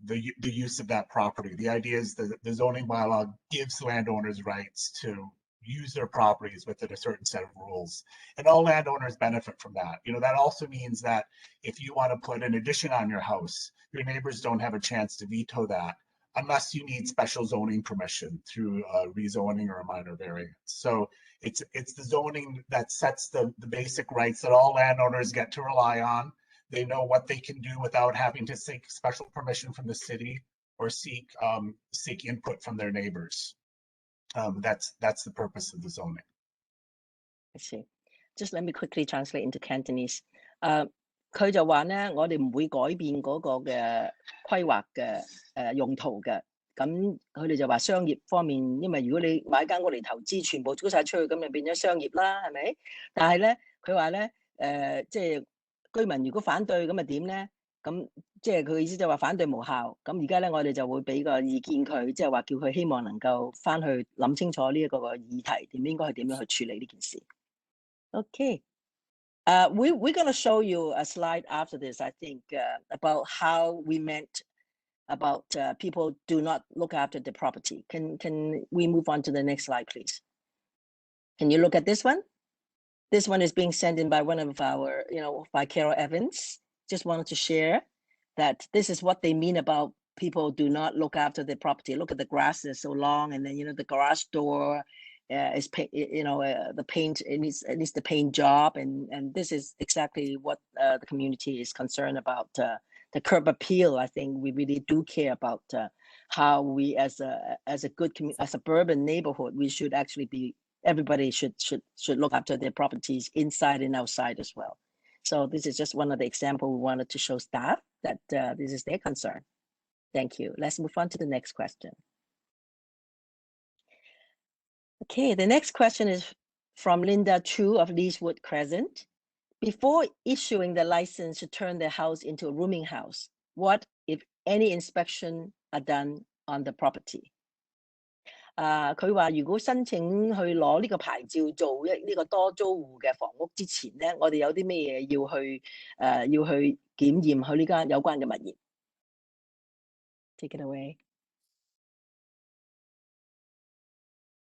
the use of that property. The idea is that the zoning bylaw gives landowners rights to use their properties within a certain set of rules, and all landowners benefit from that. That also means that if you want to put an addition on your house, your neighbors don't have a chance to veto that unless you need special zoning permission through rezoning or a minor variance. So it's the zoning that sets the basic rights that all landowners get to rely on. They know what they can do without having to seek special permission from the city or seek input from their neighbors. That's the purpose of the zoning. I see. Just let me quickly translate into Cantonese. 佢就話咧，我哋唔會改變嗰個嘅規劃嘅用途嘅。咁佢哋就話商業方面，因為如果你買間屋嚟投資，全部租晒出去，咁就變咗商業啦，係咪？但係咧，佢話咧，即係居民如果反對咁啊點咧？咁即係佢意思就話反對無效。咁而家咧，我哋就會俾個意見佢，即係話叫佢希望能夠翻去諗清楚呢一個議題，應該係點樣去處理呢件事。Okay. We're going to show you a slide after this, I think, about how we meant about people do not look after the property. Can we move on to the next slide, please? Can you look at this one? This one is being sent in by one of our, by Carol Evans. Just wanted to share that this is what they mean about people do not look after the property. Look at the grass is so long, and then, the garage door is, the paint, it needs the paint job. And this is exactly what the community is concerned about. The curb appeal, I think we really do care about how we, as a good a suburban neighborhood, we should actually be, everybody should look after their properties inside and outside as well. So this is just one of the examples we wanted to show staff that this is their concern. Thank you. Let's move on to the next question. Okay, the next question is from Linda Chu of Leeswood Crescent. Before issuing the license to turn the house into a rooming house, what, if any, inspection are done on the property? 佢話如果申請去攞呢個牌照做呢個多租戶嘅房屋之前咧，我哋有啲咩嘢要去檢驗佢呢間有關嘅物業。Take it away.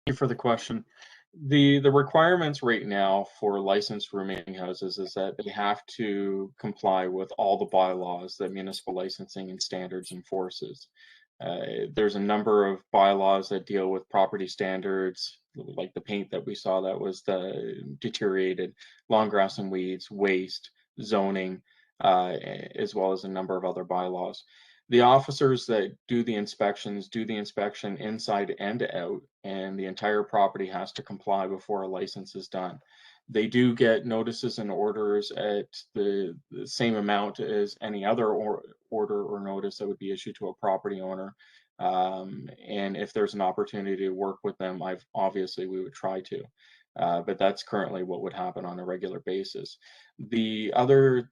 Thank you for the question. The requirements right now for licensed rooming houses is that they have to comply with all the bylaws that municipal licensing and standards enforces. There's a number of bylaws that deal with property standards, like the paint that we saw that was deteriorated, long grass and weeds, waste, zoning, as well as a number of other bylaws. The officers that do the inspection inside and out, and the entire property has to comply before a license is done. They do get notices and orders at the same amount as any other order or notice that would be issued to a property owner. And if there's an opportunity to work with them, obviously we would try to. But that's currently what would happen on a regular basis. The other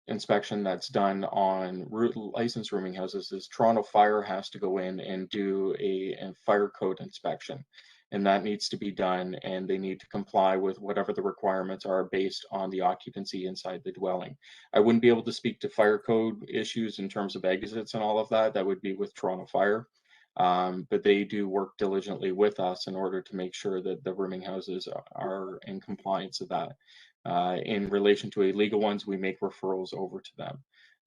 inspection that's done on licensed rooming houses is Toronto Fire has to go in and do a fire code inspection, and that needs to be done, and they need to comply with whatever the requirements are based on the occupancy inside the dwelling. I wouldn't be able to speak to fire code issues in terms of exits and all of that. That would be with Toronto Fire, but they do work diligently with us in order to make sure that the rooming houses are in compliance with that. In relation to illegal ones, we make referrals over to them.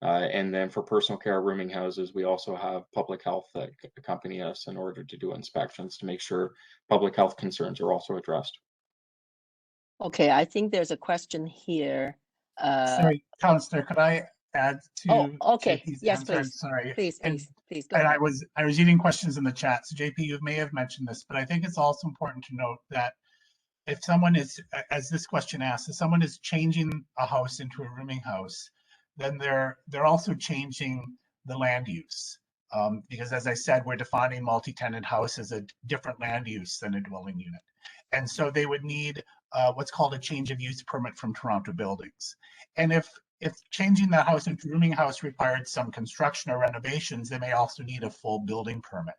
And then for personal care rooming houses, we also have public health that accompany us in order to do inspections to make sure public health concerns are also addressed. Okay, I think there's a question here. Sorry, Councillor, could I add to okay. JP's Yes, answer? please. Sorry. Please go and ahead. I was reading questions in the chat. So JP, you may have mentioned this, but I think it's also important to note that if someone is, as this question asks, if someone is changing a house into a rooming house, then they're also changing the land use. Because as I said, we're defining multi-tenant house as a different land use than a dwelling unit. And so they would need what's called a change of use permit from Toronto Buildings. And if changing that house into a rooming house required some construction or renovations, they may also need a full building permit.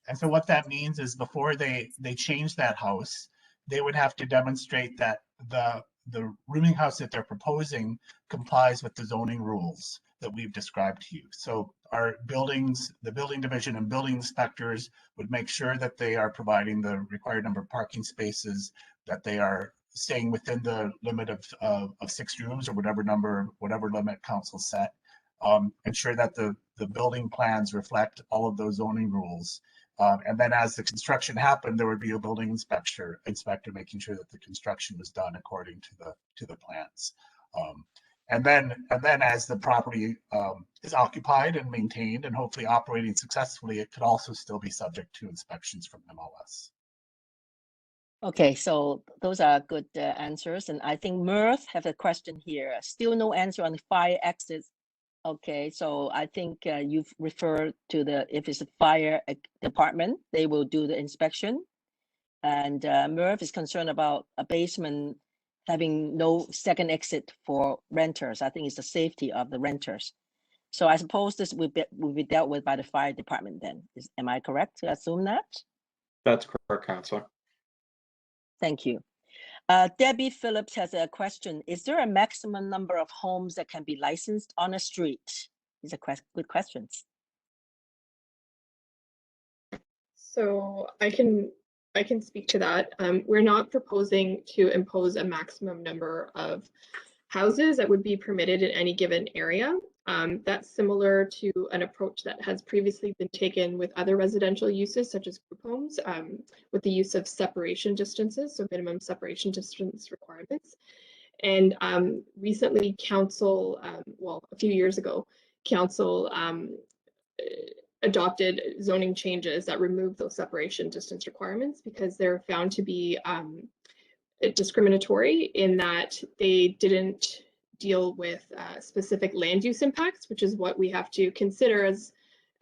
And so what that means is before they change that house, they would have to demonstrate that the rooming house that they're proposing complies with the zoning rules that we've described to you. So our buildings, the building division and building inspectors would make sure that they are providing the required number of parking spaces, that they are staying within the limit of 6 rooms or whatever limit council set. Ensure that the building plans reflect all of those zoning rules. And then as the construction happened, there would be a building inspector making sure that the construction was done according to the plans. And then as the property is occupied and maintained and hopefully operating successfully, it could also still be subject to inspections from MLS. Okay, so those are good answers. And I think Mirth have a question here. Still no answer on the fire exits. Okay, so I think you've referred to if it's a fire department, they will do the inspection. And Murph is concerned about a basement having no second exit for renters. I think it's the safety of the renters. So I suppose this will be dealt with by the fire department then. Am I correct to assume that? That's correct, Councillor. Thank you. Debbie Phillips has a question. Is there a maximum number of homes that can be licensed on a street? These are good questions. So I can speak to that. We're not proposing to impose a maximum number of houses that would be permitted in any given area. That's similar to an approach that has previously been taken with other residential uses, such as group homes, with the use of separation distances, so minimum separation distance requirements. And recently, Council, well, a few years ago, Council adopted zoning changes that remove those separation distance requirements because they're found to be discriminatory in that they didn't deal with specific land use impacts, which is what we have to consider as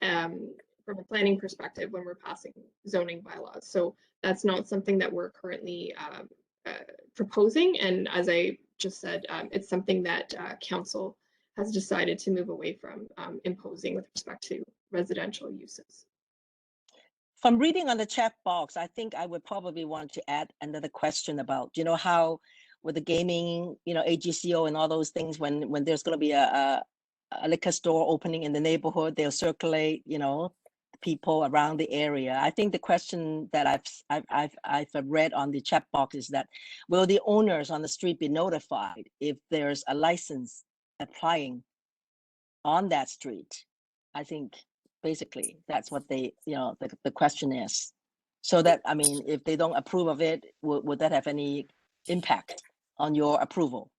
from a planning perspective when we're passing zoning bylaws. So that's not something that we're currently proposing. And as I just said, it's something that Council has decided to move away from imposing with respect to residential uses. From reading on the chat box, I think I would probably want to add another question about, you know, how with the gaming, you know, AGCO and all those things, when there's going to be a liquor store opening in the neighborhood, they'll circulate, you know, people around the area. I think the question that I've read on the chat box is that, will the owners on the street be notified if there's a license applying on that street? I think basically that's what they, you know, the question is. So that, I mean, if they don't approve of it, would that have any impact on your approval?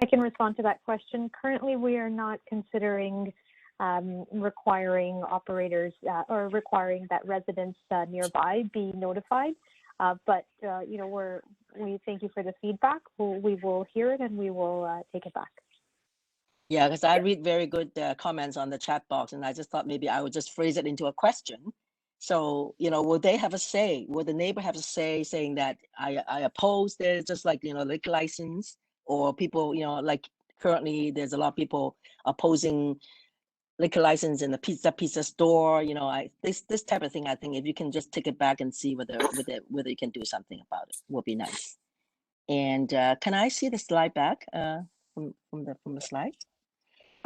I can respond to that question. Currently, we are not considering requiring operators or requiring that residents nearby be notified. But you know, we thank you for the feedback. We will hear it and we will take it back. Yeah, because I read very good comments on the chat box, and I just thought maybe I would just phrase it into a question. So, you know, will they have a say? Will the neighbor have a say saying that I oppose this, just like, you know, liquor license, or people, you know, like currently there's a lot of people opposing liquor license in the pizza store, you know, this type of thing. I think if you can just take it back and see whether you can do something about it, would be nice. And can I see the slide back from the slide?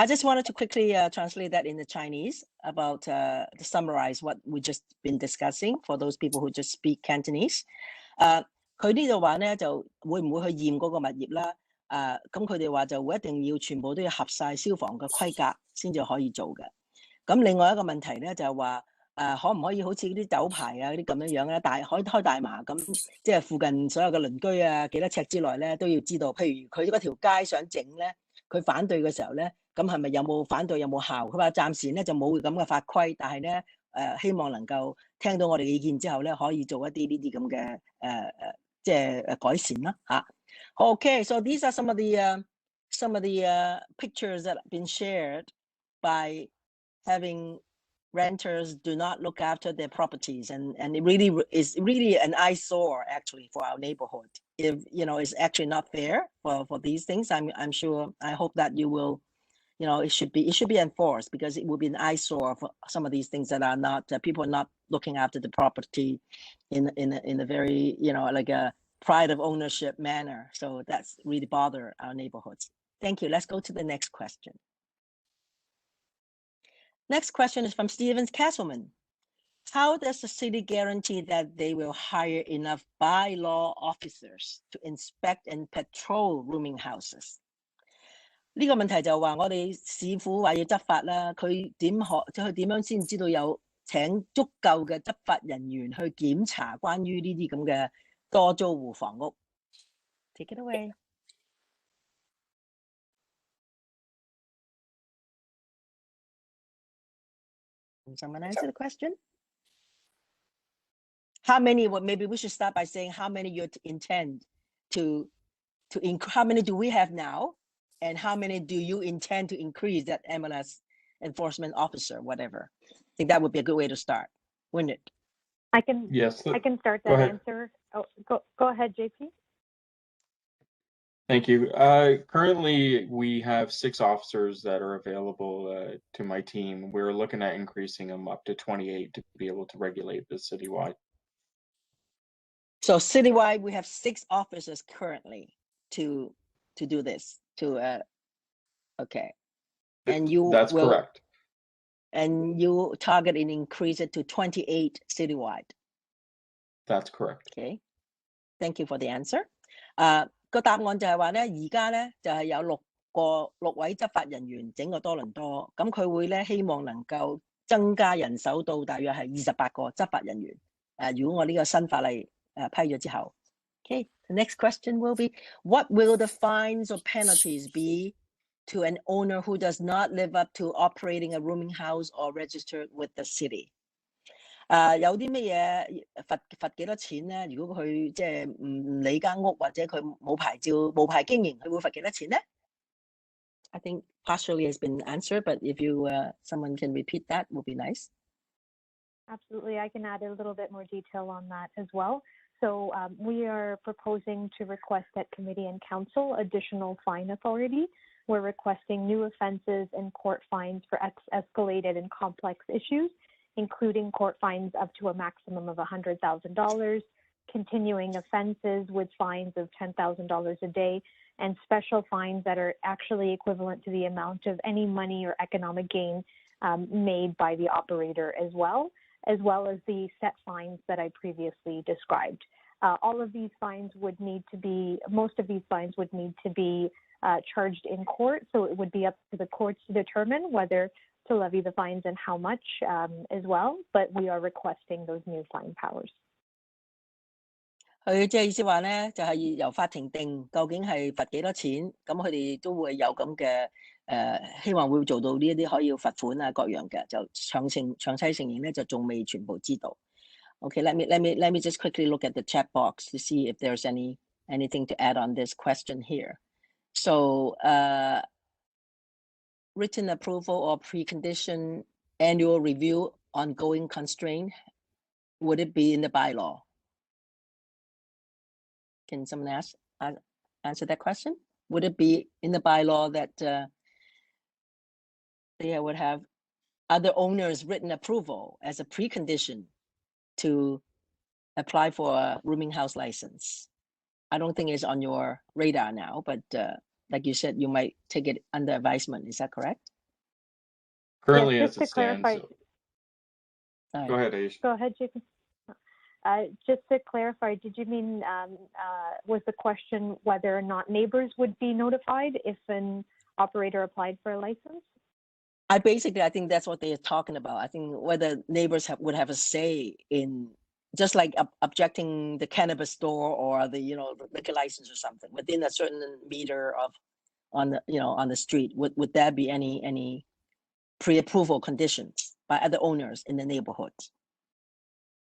I just wanted to quickly translate that into Chinese about to summarize what we just been discussing for those people who just speak Cantonese. 佢呢度話咧就會唔會去驗嗰個物業啦？咁佢哋話就會一定要全部都要合晒消防嘅規格先至可以做嘅。咁另外一個問題咧就係話可唔可以好似啲酒牌啊嗰啲咁樣樣咧，開大麻咁，即係附近所有嘅鄰居啊幾多尺之內咧都要知道。譬如佢嗰條街想整咧，佢反對嘅時候咧。咁係咪有冇反對有冇效？佢話暫時咧就冇咁嘅法規，但係咧希望能夠聽到我哋嘅意見之後咧，可以做一啲呢啲咁嘅即係改善啦嚇。Okay, so these are some of the pictures that have been shared by having renters do not look after their properties, and it really is really an eyesore actually for our neighborhood. If you know, it's actually not fair for these things. I'm sure. I hope that you will. You know, it should be enforced because it will be an eyesore for some of these things that are not people are not looking after the property in a very, you know, like a pride of ownership manner. So that's really bother our neighborhoods. Thank you. Let's go to the next question. Next question is from Stevens Castleman. How does the city guarantee that they will hire enough bylaw officers to inspect and patrol rooming houses? 呢個問題就話我哋市府話要執法啦，佢點樣先知道有請足夠嘅執法人員去檢查關於呢啲咁嘅多租戶房屋 ？Take it away. Can someone answer the question? How many? Well, maybe we should start by saying how many you intend to how many do we have now? And how many do you intend to increase that MLS enforcement officer, whatever? I think that would be a good way to start, wouldn't it? I can Yes. I can start Go that ahead. answer. Oh, go ahead, JP. Thank you. Currently, we have 6 officers that are available to my team. We're looking at increasing them up to 28 to be able to regulate this citywide. So citywide, we have 6 officers currently to do this. Okay, and you That's will, correct. and you target and increase it to 28 citywide. That's correct. Okay, thank you for the answer. 個答案就係話咧，而家咧就係有6位執法人員整個多倫多，咁佢會咧希望能夠增加人手到大約係28個執法人員。如果我呢個新法例批咗之後 ，Okay, the next question will be, what will the fines or penalties be to an owner who does not live up to operating a rooming house or registered with the city? 有啲乜嘢罰幾多錢咧？如果佢即係唔理間屋或者佢冇牌照、冇牌經營，佢會罰幾多錢咧？ I think partially has been answered, but if you someone can repeat that, would be nice. Absolutely, I can add a little bit more detail on that as well. So we are proposing to request at committee and council additional fine authority. We're requesting new offenses and court fines for escalated and complex issues, including court fines up to a maximum of $100,000, continuing offenses with fines of $10,000 a day, and special fines that are actually equivalent to the amount of any money or economic gain made by the operator as well as the set fines that I previously described. All of these fines would need to be, most of these fines would need to be charged in court, so it would be up to the courts to determine whether to levy the fines and how much as well, but we are requesting those new fine powers. 佢即係意思話咧，就係由法庭定究竟係罰幾多錢，咁佢哋都會有咁嘅希望會做到呢一啲可以罰款啊各樣嘅，就詳細情形咧就仲未全部知道。Okay, let me just quickly look at the chat box to see if there's anything to add on this question here. So written approval or precondition annual review ongoing constraint, would it be in the bylaw? Can someone answer that question? Would it be in the bylaw that they would have other owners' written approval as a precondition to apply for a rooming house license? I don't think it's on your radar now, but like you said, you might take it under advisement. Is that correct? Currently, yes, as it stands. Go ahead, Aish. Go ahead, JP. Just to clarify, did you mean, was the question whether or not neighbors would be notified if an operator applied for a license? I think that's what they're talking about. I think whether neighbors would have a say in, just like objecting the cannabis store or the liquor license or something within a certain meter of on the street. Would there be any pre-approval conditions by other owners in the neighborhood?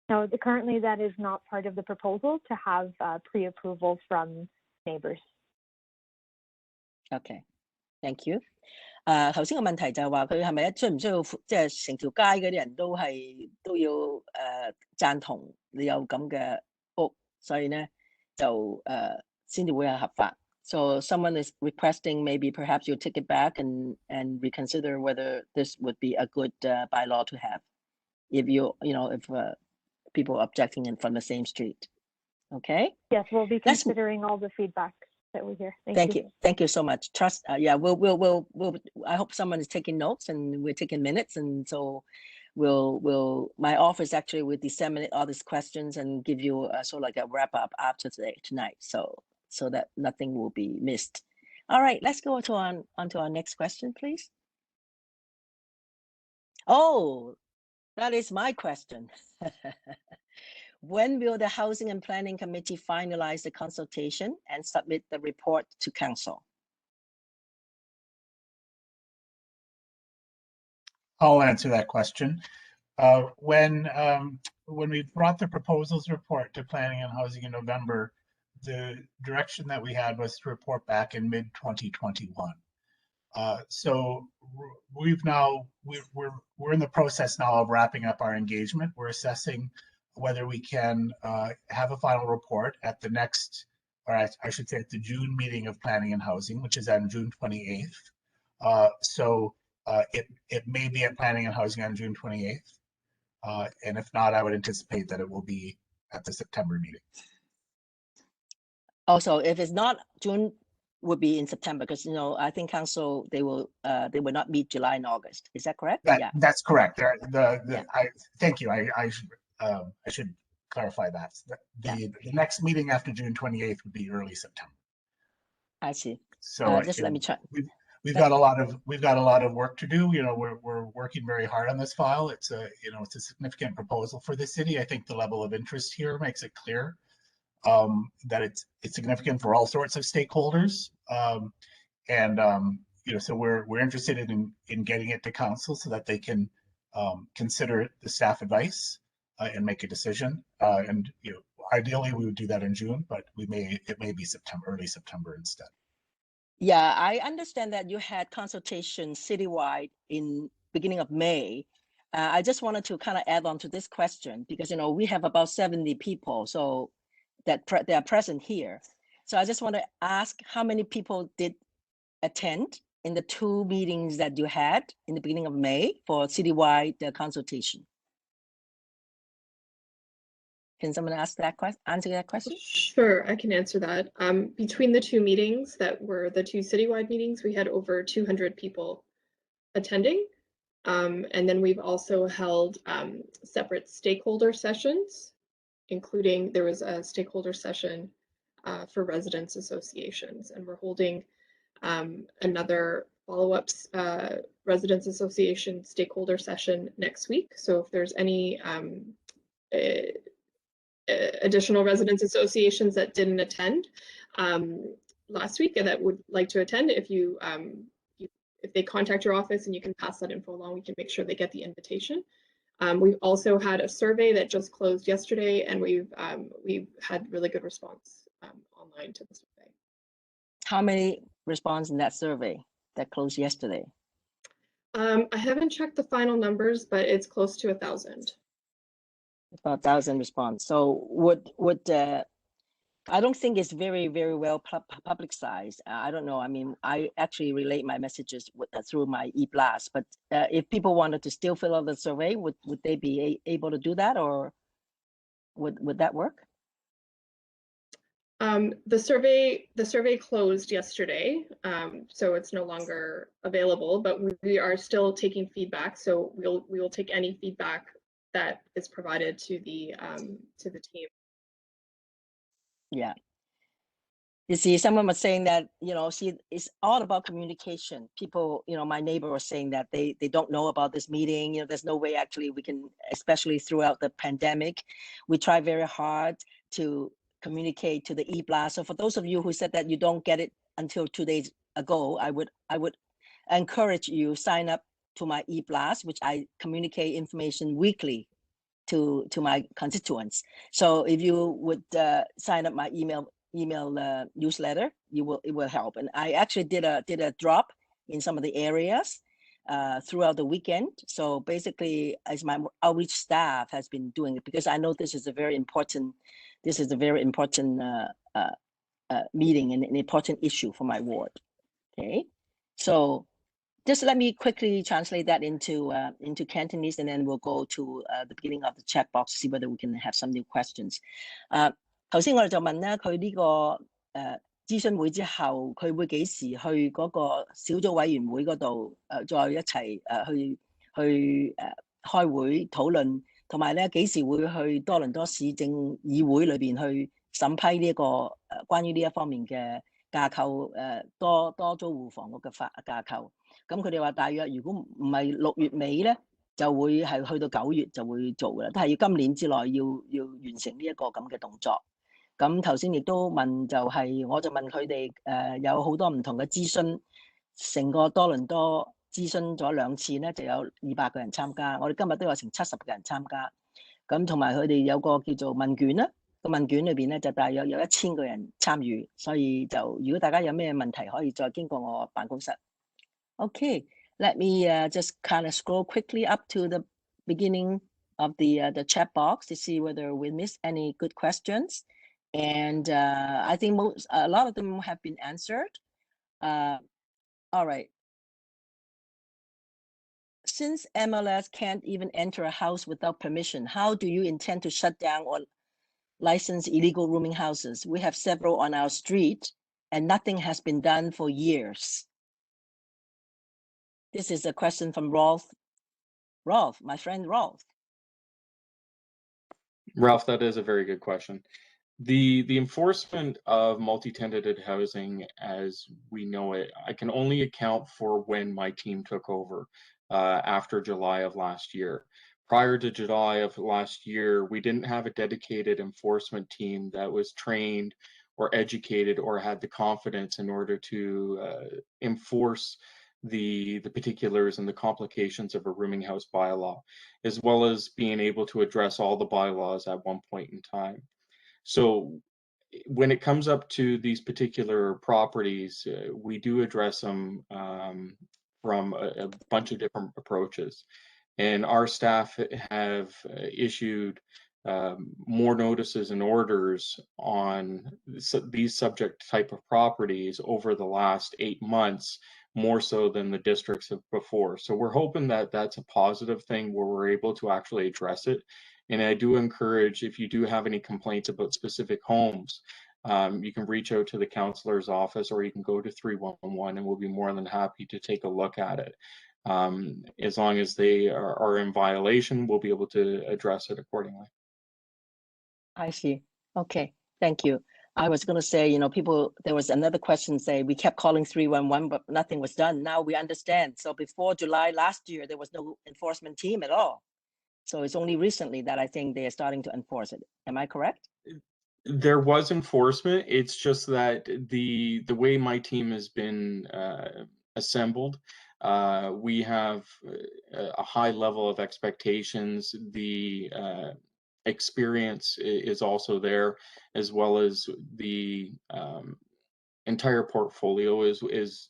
No, currently that is not part of the proposal to have pre-approval from neighbors. Okay, thank you. 頭先個問題就係話佢係咪需唔需要即係成條街嗰啲人都要贊同你有咁嘅屋，所以咧就先至會係合法。So someone is requesting maybe perhaps you take it back and reconsider whether this would be a good bylaw to have if if people objecting in from the same street. Okay. Yes, we'll be considering all the feedback that we hear. Thank you. Thank you so much. Trust. Yeah, we'll. I hope someone is taking notes and we're taking minutes, and so my office actually will disseminate all these questions and give you sort of like a wrap up after tonight, so that nothing will be missed. All right, let's go on to our next question, please. Oh, that is my question. When will the Housing and Planning Committee finalize the consultation and submit the report to Council? I'll answer that question. When we brought the proposals report to Planning and Housing in November, the direction that we had was to report back in mid-2021. So we're in the process now of wrapping up our engagement. We're assessing whether we can have a final report at the next, or I should say at the June meeting of Planning and Housing, which is on June 28th. So it may be at Planning and Housing on June 28th. And if not, I would anticipate that it will be at the September meeting. Also, if it's not June, would be in September, because I think council they will not meet July and August. Is that correct? Yeah, That's correct. Thank you. I should clarify that. The next meeting after June 28th would be early September. I see. So just let me check. We've got a lot of work to do. We're working very hard on this file. It's a significant proposal for the city. I think the level of interest here makes it clear that it's significant for all sorts of stakeholders. So we're interested in getting it to council so that they can consider the staff advice and make a decision. Ideally we would do that in June, but it may be early September instead. Yeah, I understand that you had consultation citywide in beginning of May. I just wanted to kind of add on to this question because we have about 70 people, so that they are present here. So I just want to ask how many people did attend in the 2 meetings that you had in the beginning of May for citywide consultation. Can someone answer that question? Sure, I can answer that. Between the 2 meetings that were the 2 citywide meetings, we had over 200 people attending. And then we've also held separate stakeholder sessions, including there was a stakeholder session for residents associations, and we're holding another follow-up residents association stakeholder session next week. So if there's any additional residents associations that didn't attend last week and that would like to attend, if they contact your office and you can pass that info along, we can make sure they get the invitation. We've also had a survey that just closed yesterday, and we've had really good response online to the survey. How many response in that survey that closed yesterday? I haven't checked the final numbers, but it's close to 1,000. About 1,000 response. So I don't think it's very, very well publicized. I don't know. I mean, I actually relate my messages through my e-blast, but if people wanted to still fill out the survey, would they be able to do that, or would that work? The survey closed yesterday, so it's no longer available, but we are still taking feedback. So we will take any feedback that is provided to the team. Yeah. You see, someone was saying that, see, it's all about communication. People, my neighbor was saying that they don't know about this meeting. There's no way actually we can, especially throughout the pandemic, we try very hard to communicate to the e-blast. So for those of you who said that you don't get it until 2 days ago, I would encourage you sign up to my e-blast, which I communicate information weekly to my constituents. So if you would sign up my email newsletter, it will help. And I actually did a drop in some of the areas throughout the weekend. So basically, as my outreach staff has been doing it, because I know this is a very important meeting and an important issue for my ward. Okay, so just let me quickly translate that into Cantonese, and then we'll go to the beginning of the chat box to see whether we can have some new questions. 頭先我哋就問咧，佢呢個諮詢會之後，佢會幾時去嗰個小組委員會嗰度再一齊去開會討論，同埋咧幾時會去多倫多市政議會裏邊去審批呢一個關於呢一方面嘅架構多租戶房屋嘅架構。咁佢哋話大約如果唔係6月尾咧，就會係去到9月就會做嘅啦，都係要今年之內要完成呢一個咁嘅動作。咁頭先亦都問我就問佢哋有好多唔同嘅諮詢，成個多倫多諮詢咗2次咧，就有200個人參加。我哋今日都有成70個人參加。咁同埋佢哋有個叫做問卷啦，個問卷裏邊咧就大約有1000個人參與，所以就如果大家有咩問題，可以再經過我辦公室。Okay, let me just kind of scroll quickly up to the beginning of the chat box to see whether we missed any good questions. And I think a lot of them have been answered. All right. Since MLS can't even enter a house without permission, how do you intend to shut down or license illegal rooming houses? We have several on our street and nothing has been done for years. This is a question from Rolf, my friend Rolf. Ralph, that is a very good question. The enforcement of multi-tenanted housing as we know it, I can only account for when my team took over after July of last year. Prior to July of last year, we didn't have a dedicated enforcement team that was trained or educated or had the confidence in order to enforce the particulars and the complications of a rooming house bylaw, as well as being able to address all the bylaws at one point in time. So when it comes up to these particular properties, we do address them from a bunch of different approaches. And our staff have issued more notices and orders on these subject type of properties over the last 8 months, more so than the districts have before. So we're hoping that that's a positive thing where we're able to actually address it. And I do encourage, if you do have any complaints about specific homes, you can reach out to the councillor's office or you can go to 311 and we'll be more than happy to take a look at it. As long as they are in violation, we'll be able to address it accordingly. I see. Okay, thank you. I was going to say, you know, there was another question say we kept calling 311, but nothing was done. Now we understand. So before July last year, there was no enforcement team at all. So it's only recently that I think they are starting to enforce it. Am I correct? There was enforcement. It's just that the way my team has been assembled, we have a high level of expectations. The experience is also there, as well as the entire portfolio is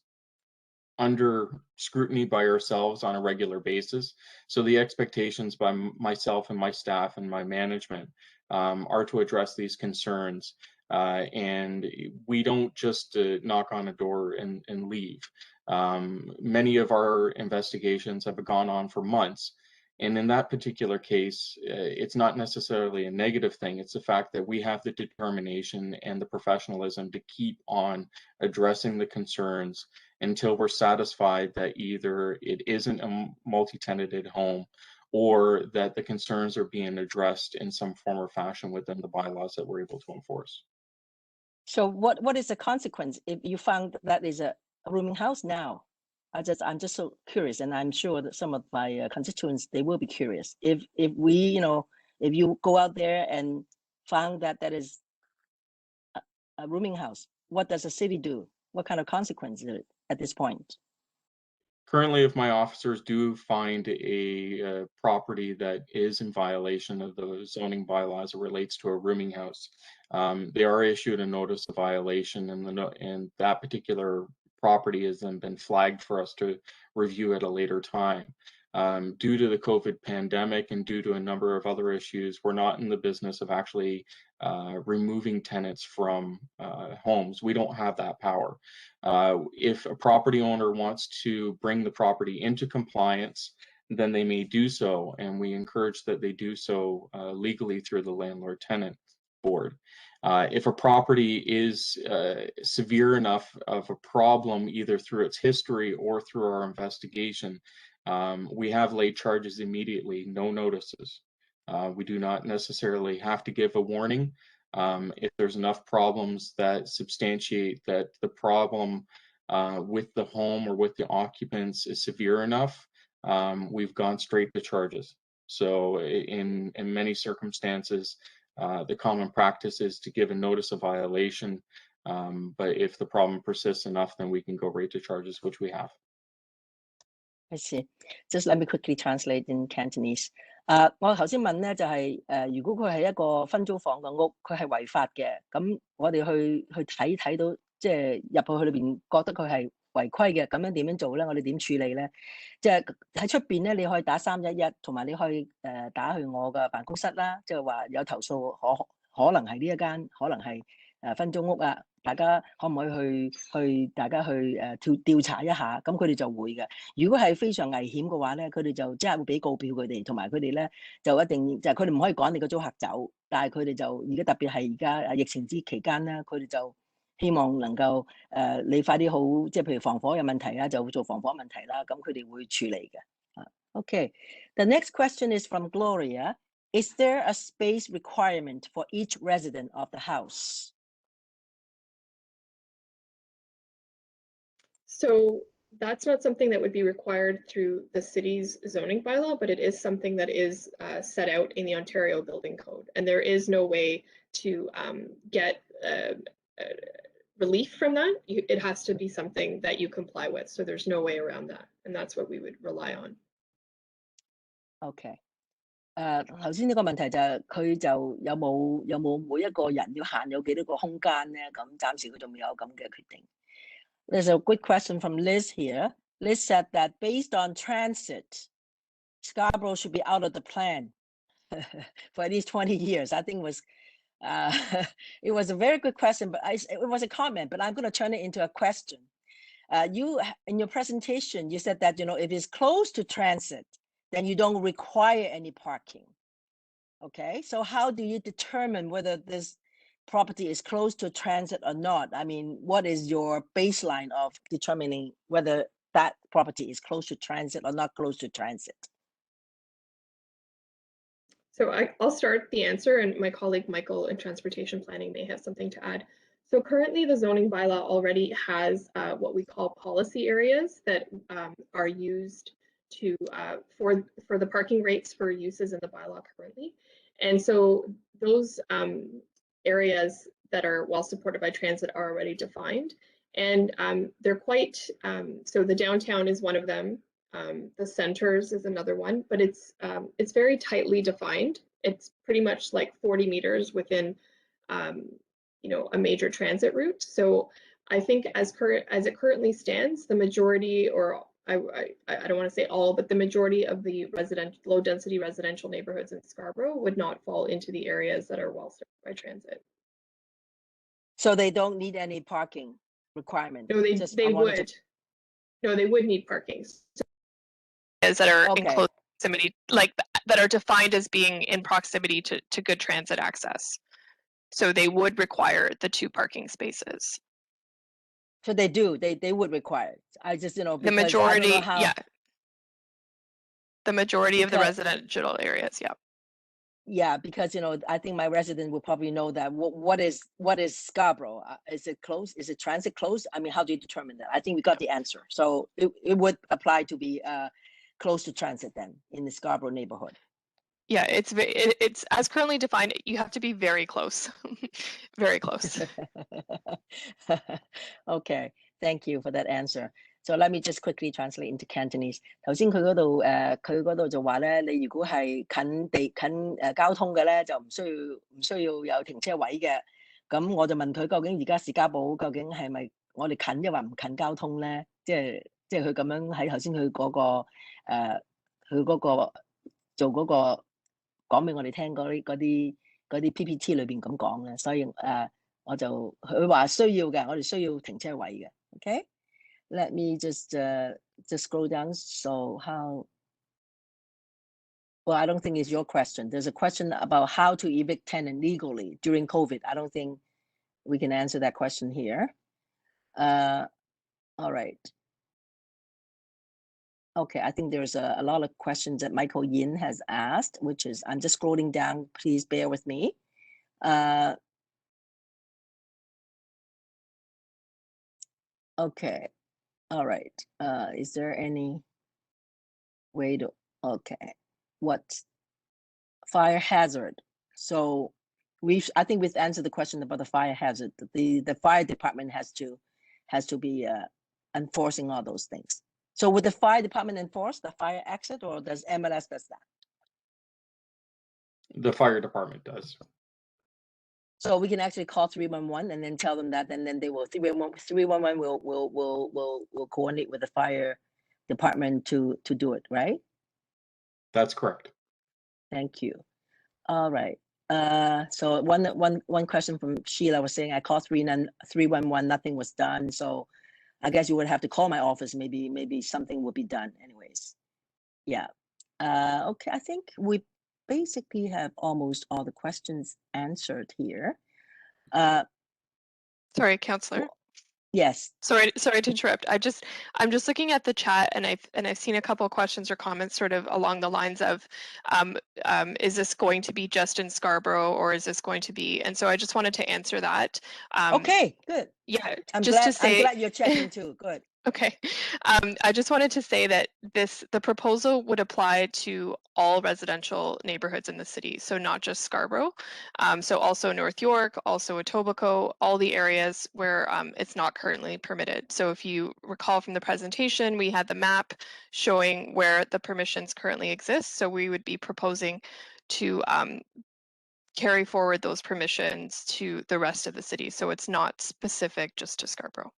under scrutiny by ourselves on a regular basis. So the expectations by myself and my staff and my management are to address these concerns. And we don't just knock on a door and leave. Many of our investigations have gone on for months. And in that particular case, it's not necessarily a negative thing. It's the fact that we have the determination and the professionalism to keep on addressing the concerns until we're satisfied that either it isn't a multi-tenanted home or that the concerns are being addressed in some form or fashion within the bylaws that we're able to enforce. So what is the consequence if you found that is a rooming house now? I'm just so curious, and I'm sure that some of my constituents, they will be curious. If we, you know, if you go out there and found that that is a rooming house, what does the city do? What kind of consequences at this point? Currently, if my officers do find a property that is in violation of the zoning bylaws that relates to a rooming house, they are issued a notice of violation, and that particular property has then been flagged for us to review at a later time. Due to the COVID pandemic and due to a number of other issues, we're not in the business of actually removing tenants from homes. We don't have that power. If a property owner wants to bring the property into compliance, then they may do so, and we encourage that they do so legally through the landlord-tenant board. If a property is severe enough of a problem, either through its history or through our investigation, we have laid charges immediately, no notices. We do not necessarily have to give a warning. If there's enough problems that substantiate that the problem with the home or with the occupants is severe enough, we've gone straight to charges. So in many circumstances, the common practice is to give a notice of violation, but if the problem persists enough, then we can go right to charges, which we have. I see. Just let me quickly translate in Cantonese. 我頭先問咧就係如果佢係一個分租房嘅屋，佢係違法嘅，咁我哋去睇到，即係入去裏邊覺得佢係違規嘅，咁樣點樣做咧？我哋點處理咧？即係喺出邊咧，你可以打311，同埋你可以打去我嘅辦公室啦，即係話有投訴可能係呢一間，可能係分租屋啊，大家可唔可以去大家去調查一下？咁佢哋就會嘅。如果係非常危險嘅話咧，佢哋就即係會俾告票佢哋，同埋佢哋咧就一定就係佢哋唔可以趕你個租客走，但係佢哋就而家特別係而家疫情之期間咧，佢哋就希望能夠你快啲好，即係譬如防火有問題啦，就做防火問題啦，咁佢哋會處理嘅。Okay, the next question is from Gloria. Is there a space requirement for each resident of the house? So that's not something that would be required through the city's zoning bylaw, but it is something that is set out in the Ontario Building Code. And there is no way to get relief from that. It has to be something that you comply with. So there's no way around that. And that's what we would rely on. Okay. 頭先呢個問題就係佢就有冇每一個人要限有幾多個空間咧？咁暫時佢仲未有咁嘅決定。There's a good question from Liz here. Liz said that based on transit, Scarborough should be out of the plan for at least 20 years. I think it was it was a very good question, but it was a comment, but I'm going to turn it into a question. You in your presentation, you said that if it's close to transit, then you don't require any parking. Okay, so how do you determine whether this property is close to transit or not? I mean, what is your baseline of determining whether that property is close to transit or not close to transit? So I'll start the answer, and my colleague Michael in Transportation Planning may have something to add. So currently the zoning bylaw already has what we call policy areas that are used to for the parking rates for uses in the bylaw currently. And so those areas that are well supported by transit are already defined, and they're quite so the downtown is one of them. The centers is another one, but it's very tightly defined. It's pretty much like 40 meters within a major transit route. So I think as it currently stands, the majority, or I don't want to say all, but the majority of the low density residential neighborhoods in Scarborough would not fall into the areas that are well served by transit. So they don't need any parking requirement? No, they would. No, they would need parking. So that are in close proximity, like that are defined as being in proximity to good transit access. So they would require the 2 parking spaces. So they do. They would require it. I just The majority, yeah. The majority of the Because- residential areas, yeah. Yeah, because I think my resident will probably know that what is Scarborough? Is it close? Is it transit close? I mean, how do you determine that? I think we got the answer. So it would apply to be close to transit then in the Scarborough neighborhood. Yeah, it's as currently defined. You have to be very close, very close. Okay, thank you for that answer. So let me just quickly translate into Cantonese. 頭先佢嗰度就話咧，你如果係近交通嘅咧，就唔需要有停車位嘅。咁我就問佢究竟而家士嘉堡究竟係咪我哋近，抑或唔近交通咧？即係佢咁樣喺頭先佢嗰個佢嗰個做嗰個講俾我哋聽嗰啲 PPT 裏邊咁講嘅，所以我就佢話需要嘅，我哋需要停車位嘅。Okay, let me just scroll down. So how? Well, I don't think it's your question. There's a question about how to evict tenant legally during COVID. I don't think we can answer that question here. All right. Okay, I think there's a lot of questions that Michael Yin has asked, which is, I'm just scrolling down, please bear with me. Okay, all right. Is there any way to, okay, what fire hazard? So I think we've answered the question about the fire hazard. The fire department has to be enforcing all those things. So would the fire department enforce the fire exit, or does MLS does that? The fire department does. So we can actually call 311 and then tell them that, and then they will 311 will coordinate with the fire department to do it, right? That's correct. Thank you. All right. So one question from Sheila was saying, I called 311, nothing was done. So I guess you would have to call my office. Maybe something would be done anyways. Yeah. Okay, I think we basically have almost all the questions answered here. Sorry, Councillor. Yes. Sorry to interrupt. I'm just looking at the chat, and I've seen a couple of questions or comments sort of along the lines of, is this going to be just in Scarborough, or is this going to be? And so I just wanted to answer that. Okay, good. Yeah, I'm just glad, to say. I'm glad you're checking too. Good. Okay. I just wanted to say that the proposal would apply to all residential neighborhoods in the city, so not just Scarborough. So also North York, also Etobicoke, all the areas where it's not currently permitted. So if you recall from the presentation, we had the map showing where the permissions currently exist. So we would be proposing to carry forward those permissions to the rest of the city. So it's not specific just to Scarborough.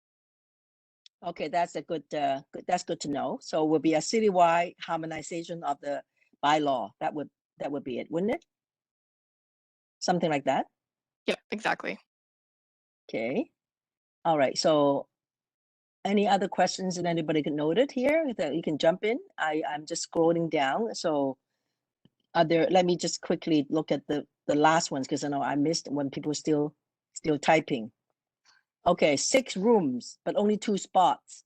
Okay, that's a good, that's good to know. So it will be a citywide harmonization of the bylaw. That would be it, wouldn't it? Something like that. Yep, exactly. Okay. All right. So any other questions that anybody can note it here that you can jump in? I'm just scrolling down. So are there, let me just quickly look at the last ones, because I know I missed when people were still typing. Okay, 6 rooms, but only 2 spots.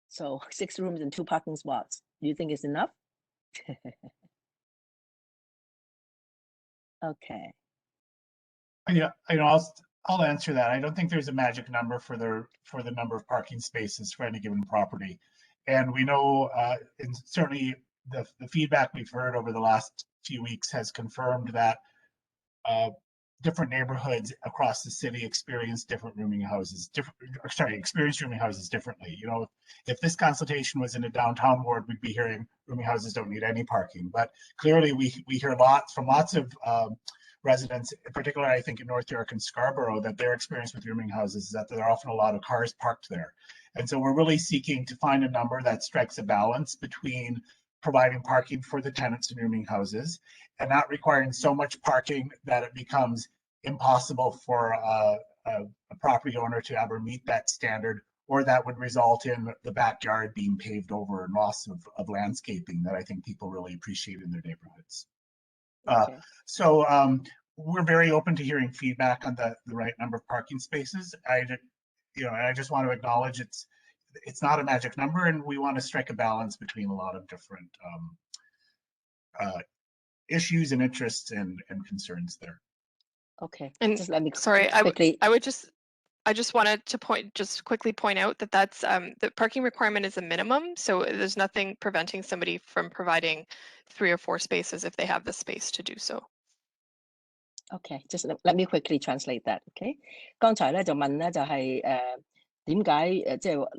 So 6 rooms and 2 parking spots. Do you think it's enough? Okay. Yeah, I'll answer that. I don't think there's a magic number for the number of parking spaces for any given property. And we know, and certainly the feedback we've heard over the last few weeks has confirmed that different neighborhoods across the city experience different rooming houses, experience rooming houses differently. You know, if this consultation was in a downtown ward, we'd be hearing rooming houses don't need any parking. But clearly we hear lots of residents, particularly I think in North York and Scarborough, that their experience with rooming houses is that there are often a lot of cars parked there. And so we're really seeking to find a number that strikes a balance between providing parking for the tenants in rooming houses and not requiring so much parking that it becomes impossible for a property owner to ever meet that standard, or that would result in the backyard being paved over and loss of landscaping that I think people really appreciate in their neighborhoods. Okay. So we're very open to hearing feedback on the right number of parking spaces. I just want to acknowledge it's not a magic number, and we want to strike a balance between a lot of different issues and interests and concerns there. Okay. And just let me sorry, quickly. I just wanted to quickly point out that that's the parking requirement is a minimum, so there's nothing preventing somebody from providing 3 or 4 spaces if they have the space to do so. Okay, just let me quickly translate that. Okay， 剛才咧就問咧就係點解即係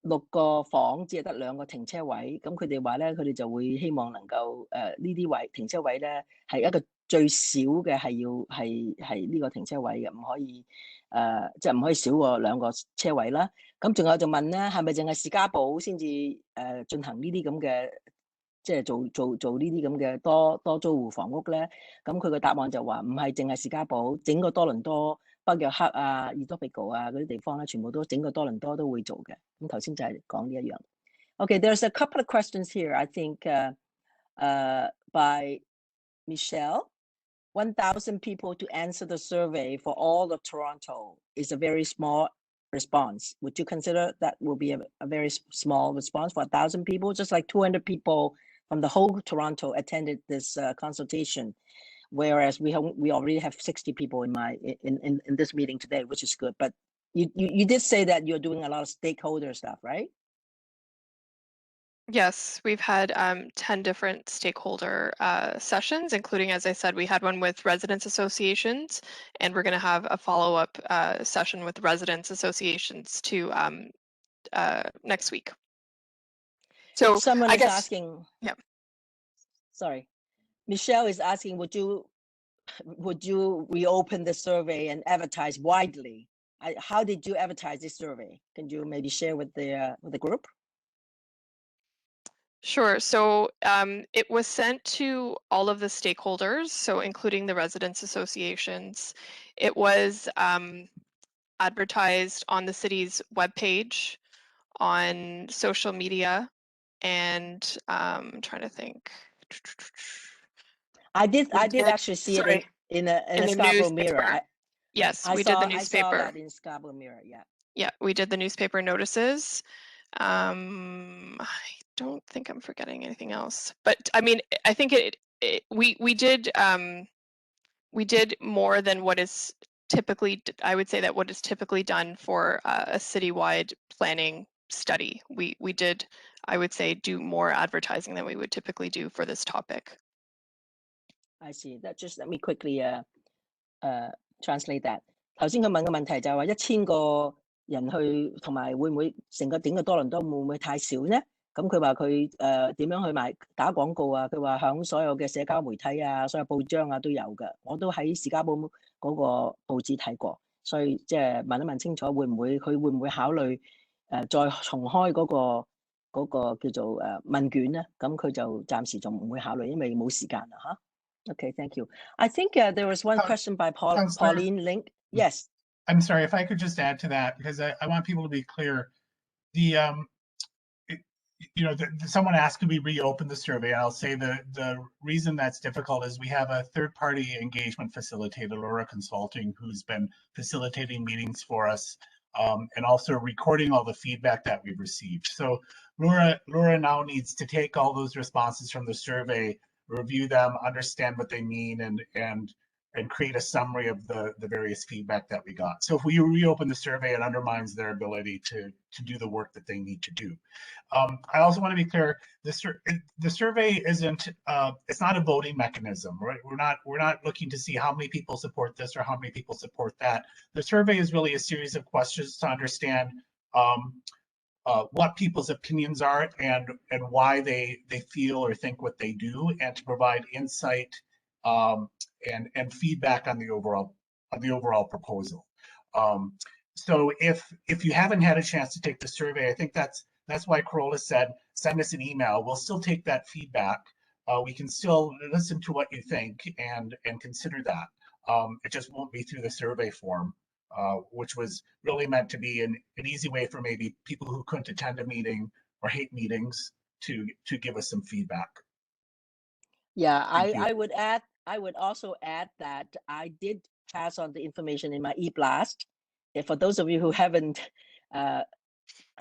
六個房只係得2個停車位？咁佢哋話咧，佢哋就會希望能夠呢啲位停車位咧係一個最少嘅係呢個停車位嘅，唔可以即係唔可以少過2個車位啦。咁仲有就問咧，係咪淨係士嘉堡先至進行呢啲咁嘅？即係做呢啲咁嘅多租戶房屋咧，咁佢個答案就話唔係淨係士嘉堡，整個多倫多、北約克啊、Etobicoke 啊嗰啲地方咧，全部都整個多倫多都會做嘅。咁頭先就係講呢一樣。Okay, there's a couple of questions here. I think by Michelle. 1,000 people to answer the survey for all of Toronto is a very small response. Would you consider that will be a very small response for 1,000 people? Just like 200 people from the whole Toronto attended this consultation, whereas we already have 60 people in this meeting today, which is good. But you did say that you're doing a lot of stakeholder stuff, right? Yes, we've had 10 different stakeholder sessions, including, as I said, we had one with residents associations, and we're going to have a follow-up session with residents associations to next week. So someone I is guess, asking. yeah. Sorry, Michelle is asking, would you would you reopen the survey and advertise widely? How did you advertise this survey? Can you maybe share with the group? Sure. So it was sent to all of the stakeholders, so including the residents associations. It was advertised on the city's webpage, on social media, and I'm trying to think. I did actually see it in a Scarborough Mirror. Yes, I we did the saw newspaper. that in Scarborough Mirror, yeah. Yeah, we did the newspaper notices. I don't think I'm forgetting anything else, but I mean, I think we did more than what is typically, I would say that what is typically done for a citywide planning study. We did, I would say, do more advertising than we would typically do for this topic. I see. That just let me quickly translate that. 頭先佢問嘅問題就係話1000個人去，同埋會唔會成個整個多倫多會唔會太少呢？咁佢話佢點樣去打廣告啊？佢話響所有嘅社交媒體啊、所有報章啊都有嘅。我都喺士嘉堡嗰個報紙睇過，所以即係問一問清楚，佢會唔會考慮再重開嗰個叫做問卷咧？咁佢就暫時仲唔會考慮，因為冇時間啦嚇。Okay, thank you. I think there was one question by Pauline Link. Yes. I'm sorry, if I could just add to that, because I want people to be clear. Someone asked, could we reopen the survey? And I'll say the reason that's difficult is we have a third-party engagement facilitator, Laura Consulting, who's been facilitating meetings for us and also recording all the feedback that we've received. So Laura now needs to take all those responses from the survey, review them, understand what they mean, and create a summary of the various feedback that we got. So if we reopen the survey, it undermines their ability to do the work that they need to do. I also want to be clear, the survey isn't, it's not a voting mechanism, right? We're not looking to see how many people support this or how many people support that. The survey is really a series of questions to understand what people's opinions are and why they feel or think what they do, and to provide insight and feedback on the overall proposal. So if you haven't had a chance to take the survey, I think that's why Corolla said send us an email. We'll still take that feedback. We can still listen to what you think and consider that. It just won't be through the survey form. Which was really meant to be an easy way for maybe people who couldn't attend a meeting or hate meetings to give us some feedback. Yeah, I would also add that I did pass on the information in my e-blast. For those of you who haven't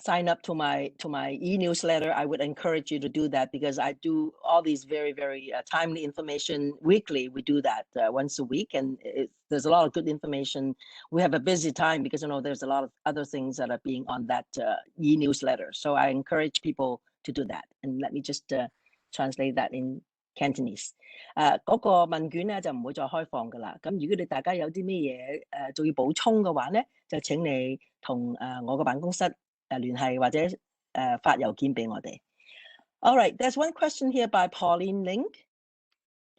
sign up to my e-newsletter, I would encourage you to do that, because I do all these very, very timely information weekly. We do that once a week, and there's a lot of good information. We have a busy time because there's a lot of other things that are being on that e-newsletter. So I encourage people to do that. And let me just translate that in Cantonese. 嗰個問卷咧就唔會再開放㗎啦。咁如果大家有啲咩嘢仲要補充嘅話咧，就請你同我個辦公室聯繫或者發郵件俾我哋。All right, there's one question here by Pauline Link.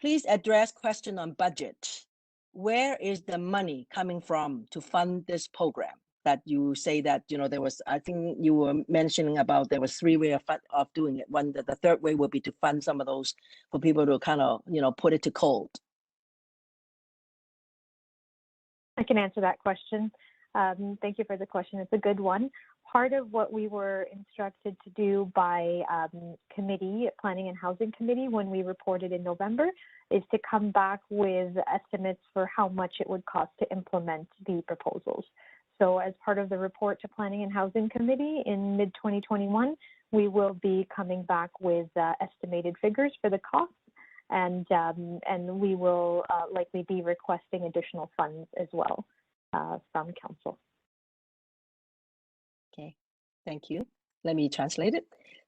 Please address question on budget. Where is the money coming from to fund this program? That you say that there was, I think you were mentioning about there was 3 ways of doing it. One, the third way would be to fund some of those for people to kind of put it to cold. I can answer that question. Thank you for the question. It's a good one. Part of what we were instructed to do by Planning and Housing Committee, when we reported in November, is to come back with estimates for how much it would cost to implement the proposals. So as part of the report to Planning and Housing Committee in mid-2021, we will be coming back with estimated figures for the costs, and we will likely be requesting additional funds as well from Council. Okay, thank you. Let me translate it.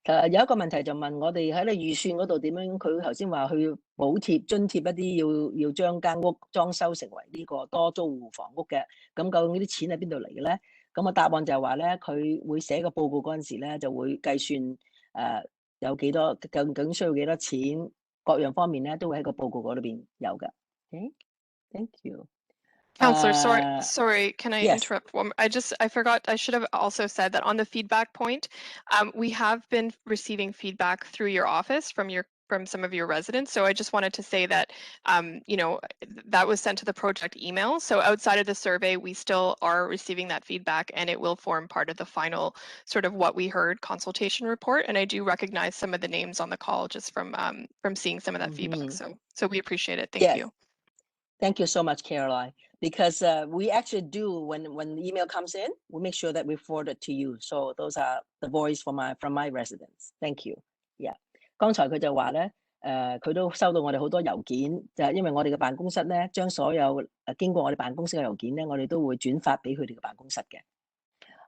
有一個問題就問我哋喺個預算嗰度點樣？佢頭先話去補貼津貼一啲要將間屋裝修成為呢個多租戶房屋嘅，咁究竟呢啲錢喺邊度嚟嘅咧？咁個答案就係話咧，佢會寫個報告嗰陣時咧，就會計算有幾多，究竟需要幾多錢，各樣方面咧都會喺個報告嗰裏邊有嘅。Okay? Thank you. Councillor, Uh, sorry, can I yes. interrupt? I forgot, I should have also said that on the feedback point, we have been receiving feedback through your office from some of your residents. So I just wanted to say that, you know, that was sent to the project email. So outside of the survey, we still are receiving that feedback, and it will form part of the final sort of what we heard consultation report. And I do recognize some of the names on the call just from seeing some of that feedback. So we appreciate it. Thank Yes. you. Thank you so much, Caroline. Because we actually do, when the email comes in, we make sure that we forward it to you. So those are the voice from my residents. Thank you. Yeah. 剛才佢就話咧，佢都收到我哋好多郵件，就係因為我哋嘅辦公室咧，將所有經過我哋辦公室嘅郵件咧，我哋都會轉發俾佢哋嘅辦公室嘅。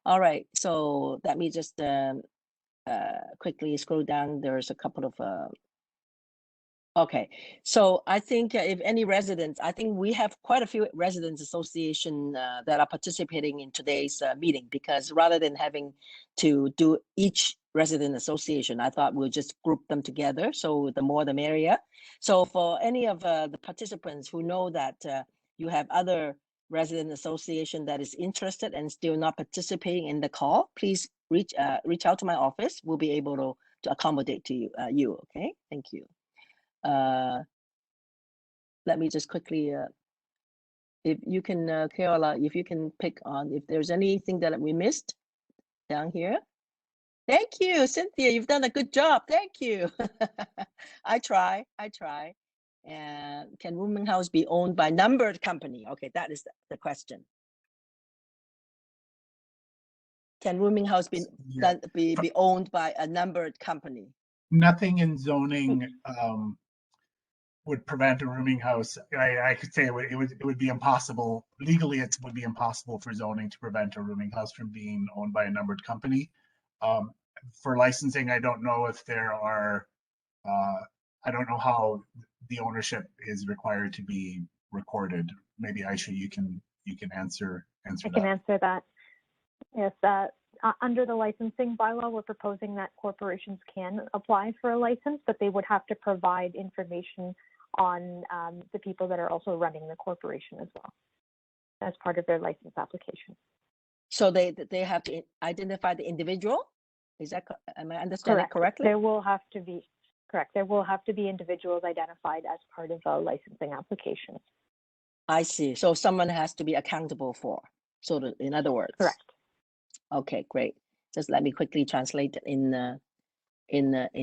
All right, so let me just quickly scroll down. There's a couple of okay, so I think if any residents, I think we have quite a few residents association that are participating in today's meeting, because rather than having to do each resident association, I thought we'll just group them together. So the more the merrier. So for any of the participants who know that you have other resident association that is interested and still not participating in the call, please reach out to my office. We'll be able to accommodate to you. Okay, thank you. Let me just quickly, if you can, Carola, if you can pick on if there's anything that we missed down here. Thank you, Cynthia. You've done a good job. Thank you. I try. And can rooming house be owned by numbered company? Okay, that is the question. Can rooming house be owned by a numbered company? Nothing in zoning would prevent a rooming house. I could say it would be impossible legally. It would be impossible for zoning to prevent a rooming house from being owned by a numbered company. For licensing, I don't know if there are. I don't know how the ownership is required to be recorded. Maybe Aisha, you can answer that. I can answer that. Yes, under the licensing bylaw, we're proposing that corporations can apply for a license, but they would have to provide information on the people that are also running the corporation as well as part of their license application. So they have to identify the individual? Is that, am I understanding correctly? There will have to be, correct. There will have to be individuals identified as part of a licensing application. I see. So someone has to be accountable for. So in other words. Correct. Okay, great. Just let me quickly translate it in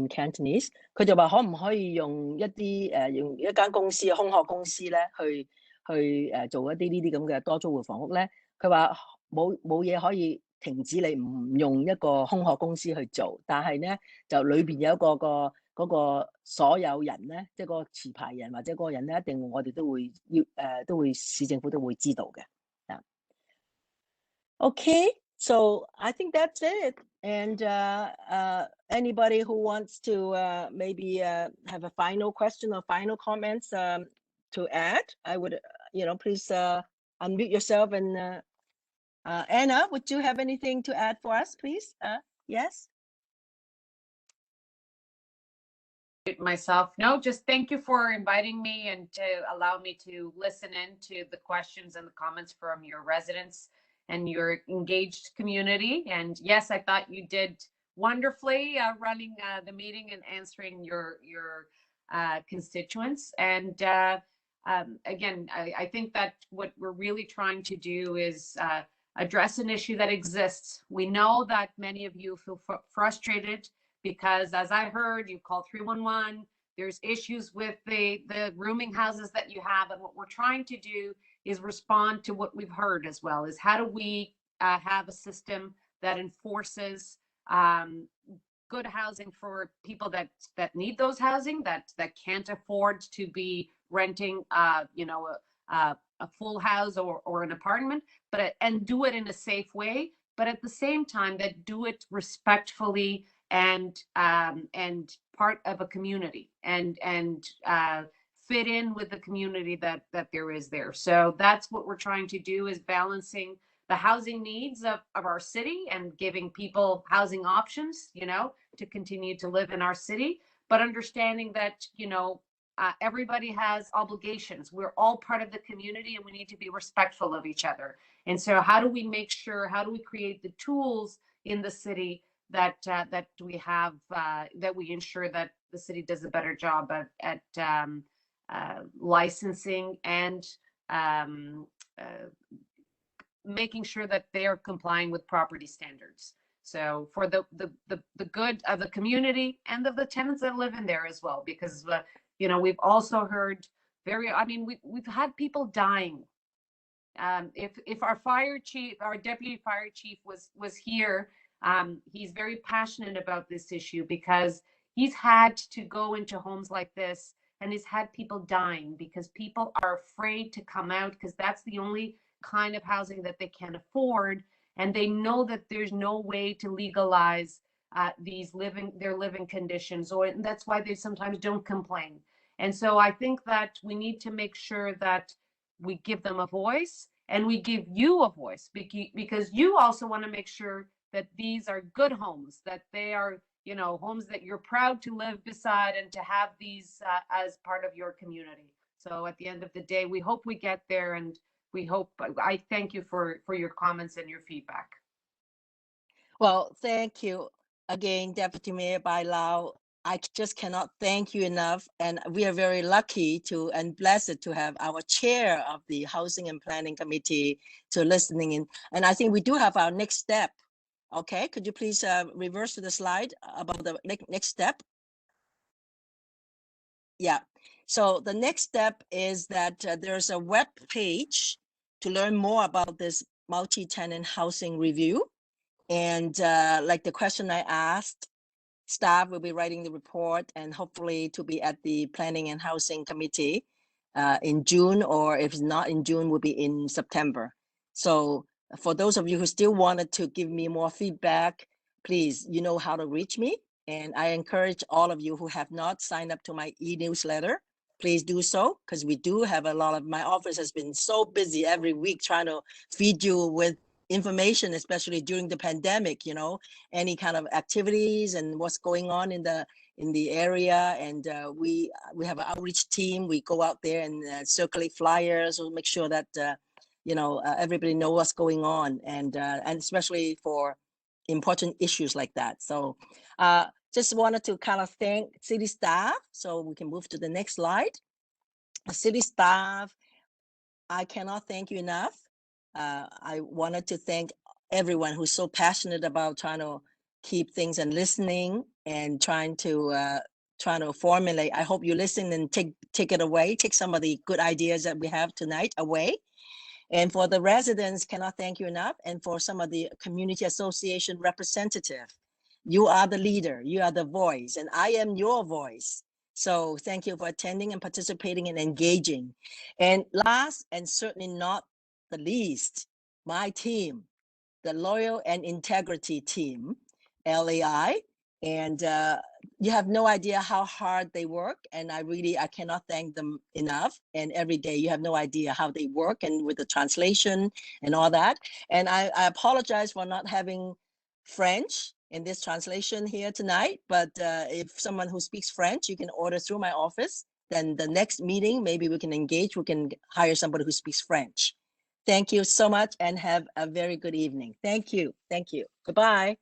Cantonese. 佢就話可唔可以用一啲用一間公司空殼公司咧去做一啲呢啲咁嘅多租戶房屋咧？佢話冇嘢可以停止你唔用一個空殼公司去做，但係咧就裏邊有一個嗰個所有人咧，即係個持牌人或者嗰個人咧，一定我哋都會都會市政府都會知道嘅。Okay, so I think that's it. And anybody who wants to maybe have a final question or final comments to add, I would, please unmute yourself. And Anna, would you have anything to add for us, please? Yes. Myself, no, just thank you for inviting me and to allow me to listen in to the questions and the comments from your residents and your engaged community. And yes, I thought you did wonderfully running the meeting and answering your constituents. And again, I think that what we're really trying to do is address an issue that exists. We know that many of you feel frustrated because, as I heard, you call 311. There's issues with the rooming houses that you have, and what we're trying to do is respond to what we've heard as well, is how do we have a system that enforces good housing for people that need those housing, that can't afford to be renting a full house or an apartment, and do it in a safe way, but at the same time that do it respectfully and part of a community and fit in with the community that there is there. So that's what we're trying to do, is balancing the housing needs of our city and giving people housing options, to continue to live in our city, but understanding that, everybody has obligations. We're all part of the community and we need to be respectful of each other. And so how do we make sure, how do we create the tools in the city that we have, that we ensure that the city does a better job at licensing and making sure that they are complying with property standards. So for the good of the community and of the tenants that live in there as well, because you know, we've also heard we've had people dying. If our fire chief, our deputy fire chief was here, he's very passionate about this issue because he's had to go into homes like this and he's had people dying because people are afraid to come out because that's the only kind of housing that they can afford. And they know that there's no way to legalize their living conditions, or that's why they sometimes don't complain. And so I think that we need to make sure that we give them a voice and we give you a voice, because you also want to make sure that these are good homes, that they are, you know, homes that you're proud to live beside and to have these as part of your community. So at the end of the day, we hope we get there, and I thank you for your comments and your feedback. Well, thank you again, Deputy Mayor Bai Lau. I just cannot thank you enough. And we are very lucky and blessed to have our chair of the Housing and Planning Committee to listening in. And I think we do have our next step. Okay, could you please reverse to the slide about the next step? Yeah, so the next step is that there's a web page to learn more about this multi-tenant housing review. And like the question I asked, staff will be writing the report and hopefully to be at the Planning and Housing Committee in June, or if it's not in June, will be in September. So for those of you who still wanted to give me more feedback, please, you know how to reach me. And I encourage all of you who have not signed up to my e-newsletter, please do so, because we do have a lot of, my office has been so busy every week trying to feed you with information, especially during the pandemic, you know, any kind of activities and what's going on in the area. And we have an outreach team. We go out there and circulate flyers, or make sure that you know, everybody know what's going on, and especially for important issues like that. So just wanted to kind of thank city staff, so we can move to the next slide. City staff, I cannot thank you enough. I wanted to thank everyone who's so passionate about trying to keep things and listening and trying to formulate. I hope you listen and take it away, take some of the good ideas that we have tonight away. And for the residents, cannot thank you enough. And for some of the community association representative, you are the leader, you are the voice, and I am your voice. So thank you for attending and participating and engaging. And last and certainly not the least, my team, the Loyal and Integrity team, LAI, and you have no idea how hard they work, and I cannot thank them enough. And every day you have no idea how they work, and with the translation and all that. And I apologize for not having French in this translation here tonight, but if someone who speaks French, you can order through my office. Then the next meeting, maybe we can engage, we can hire somebody who speaks French. Thank you so much and have a very good evening. Thank you. Thank you. Goodbye.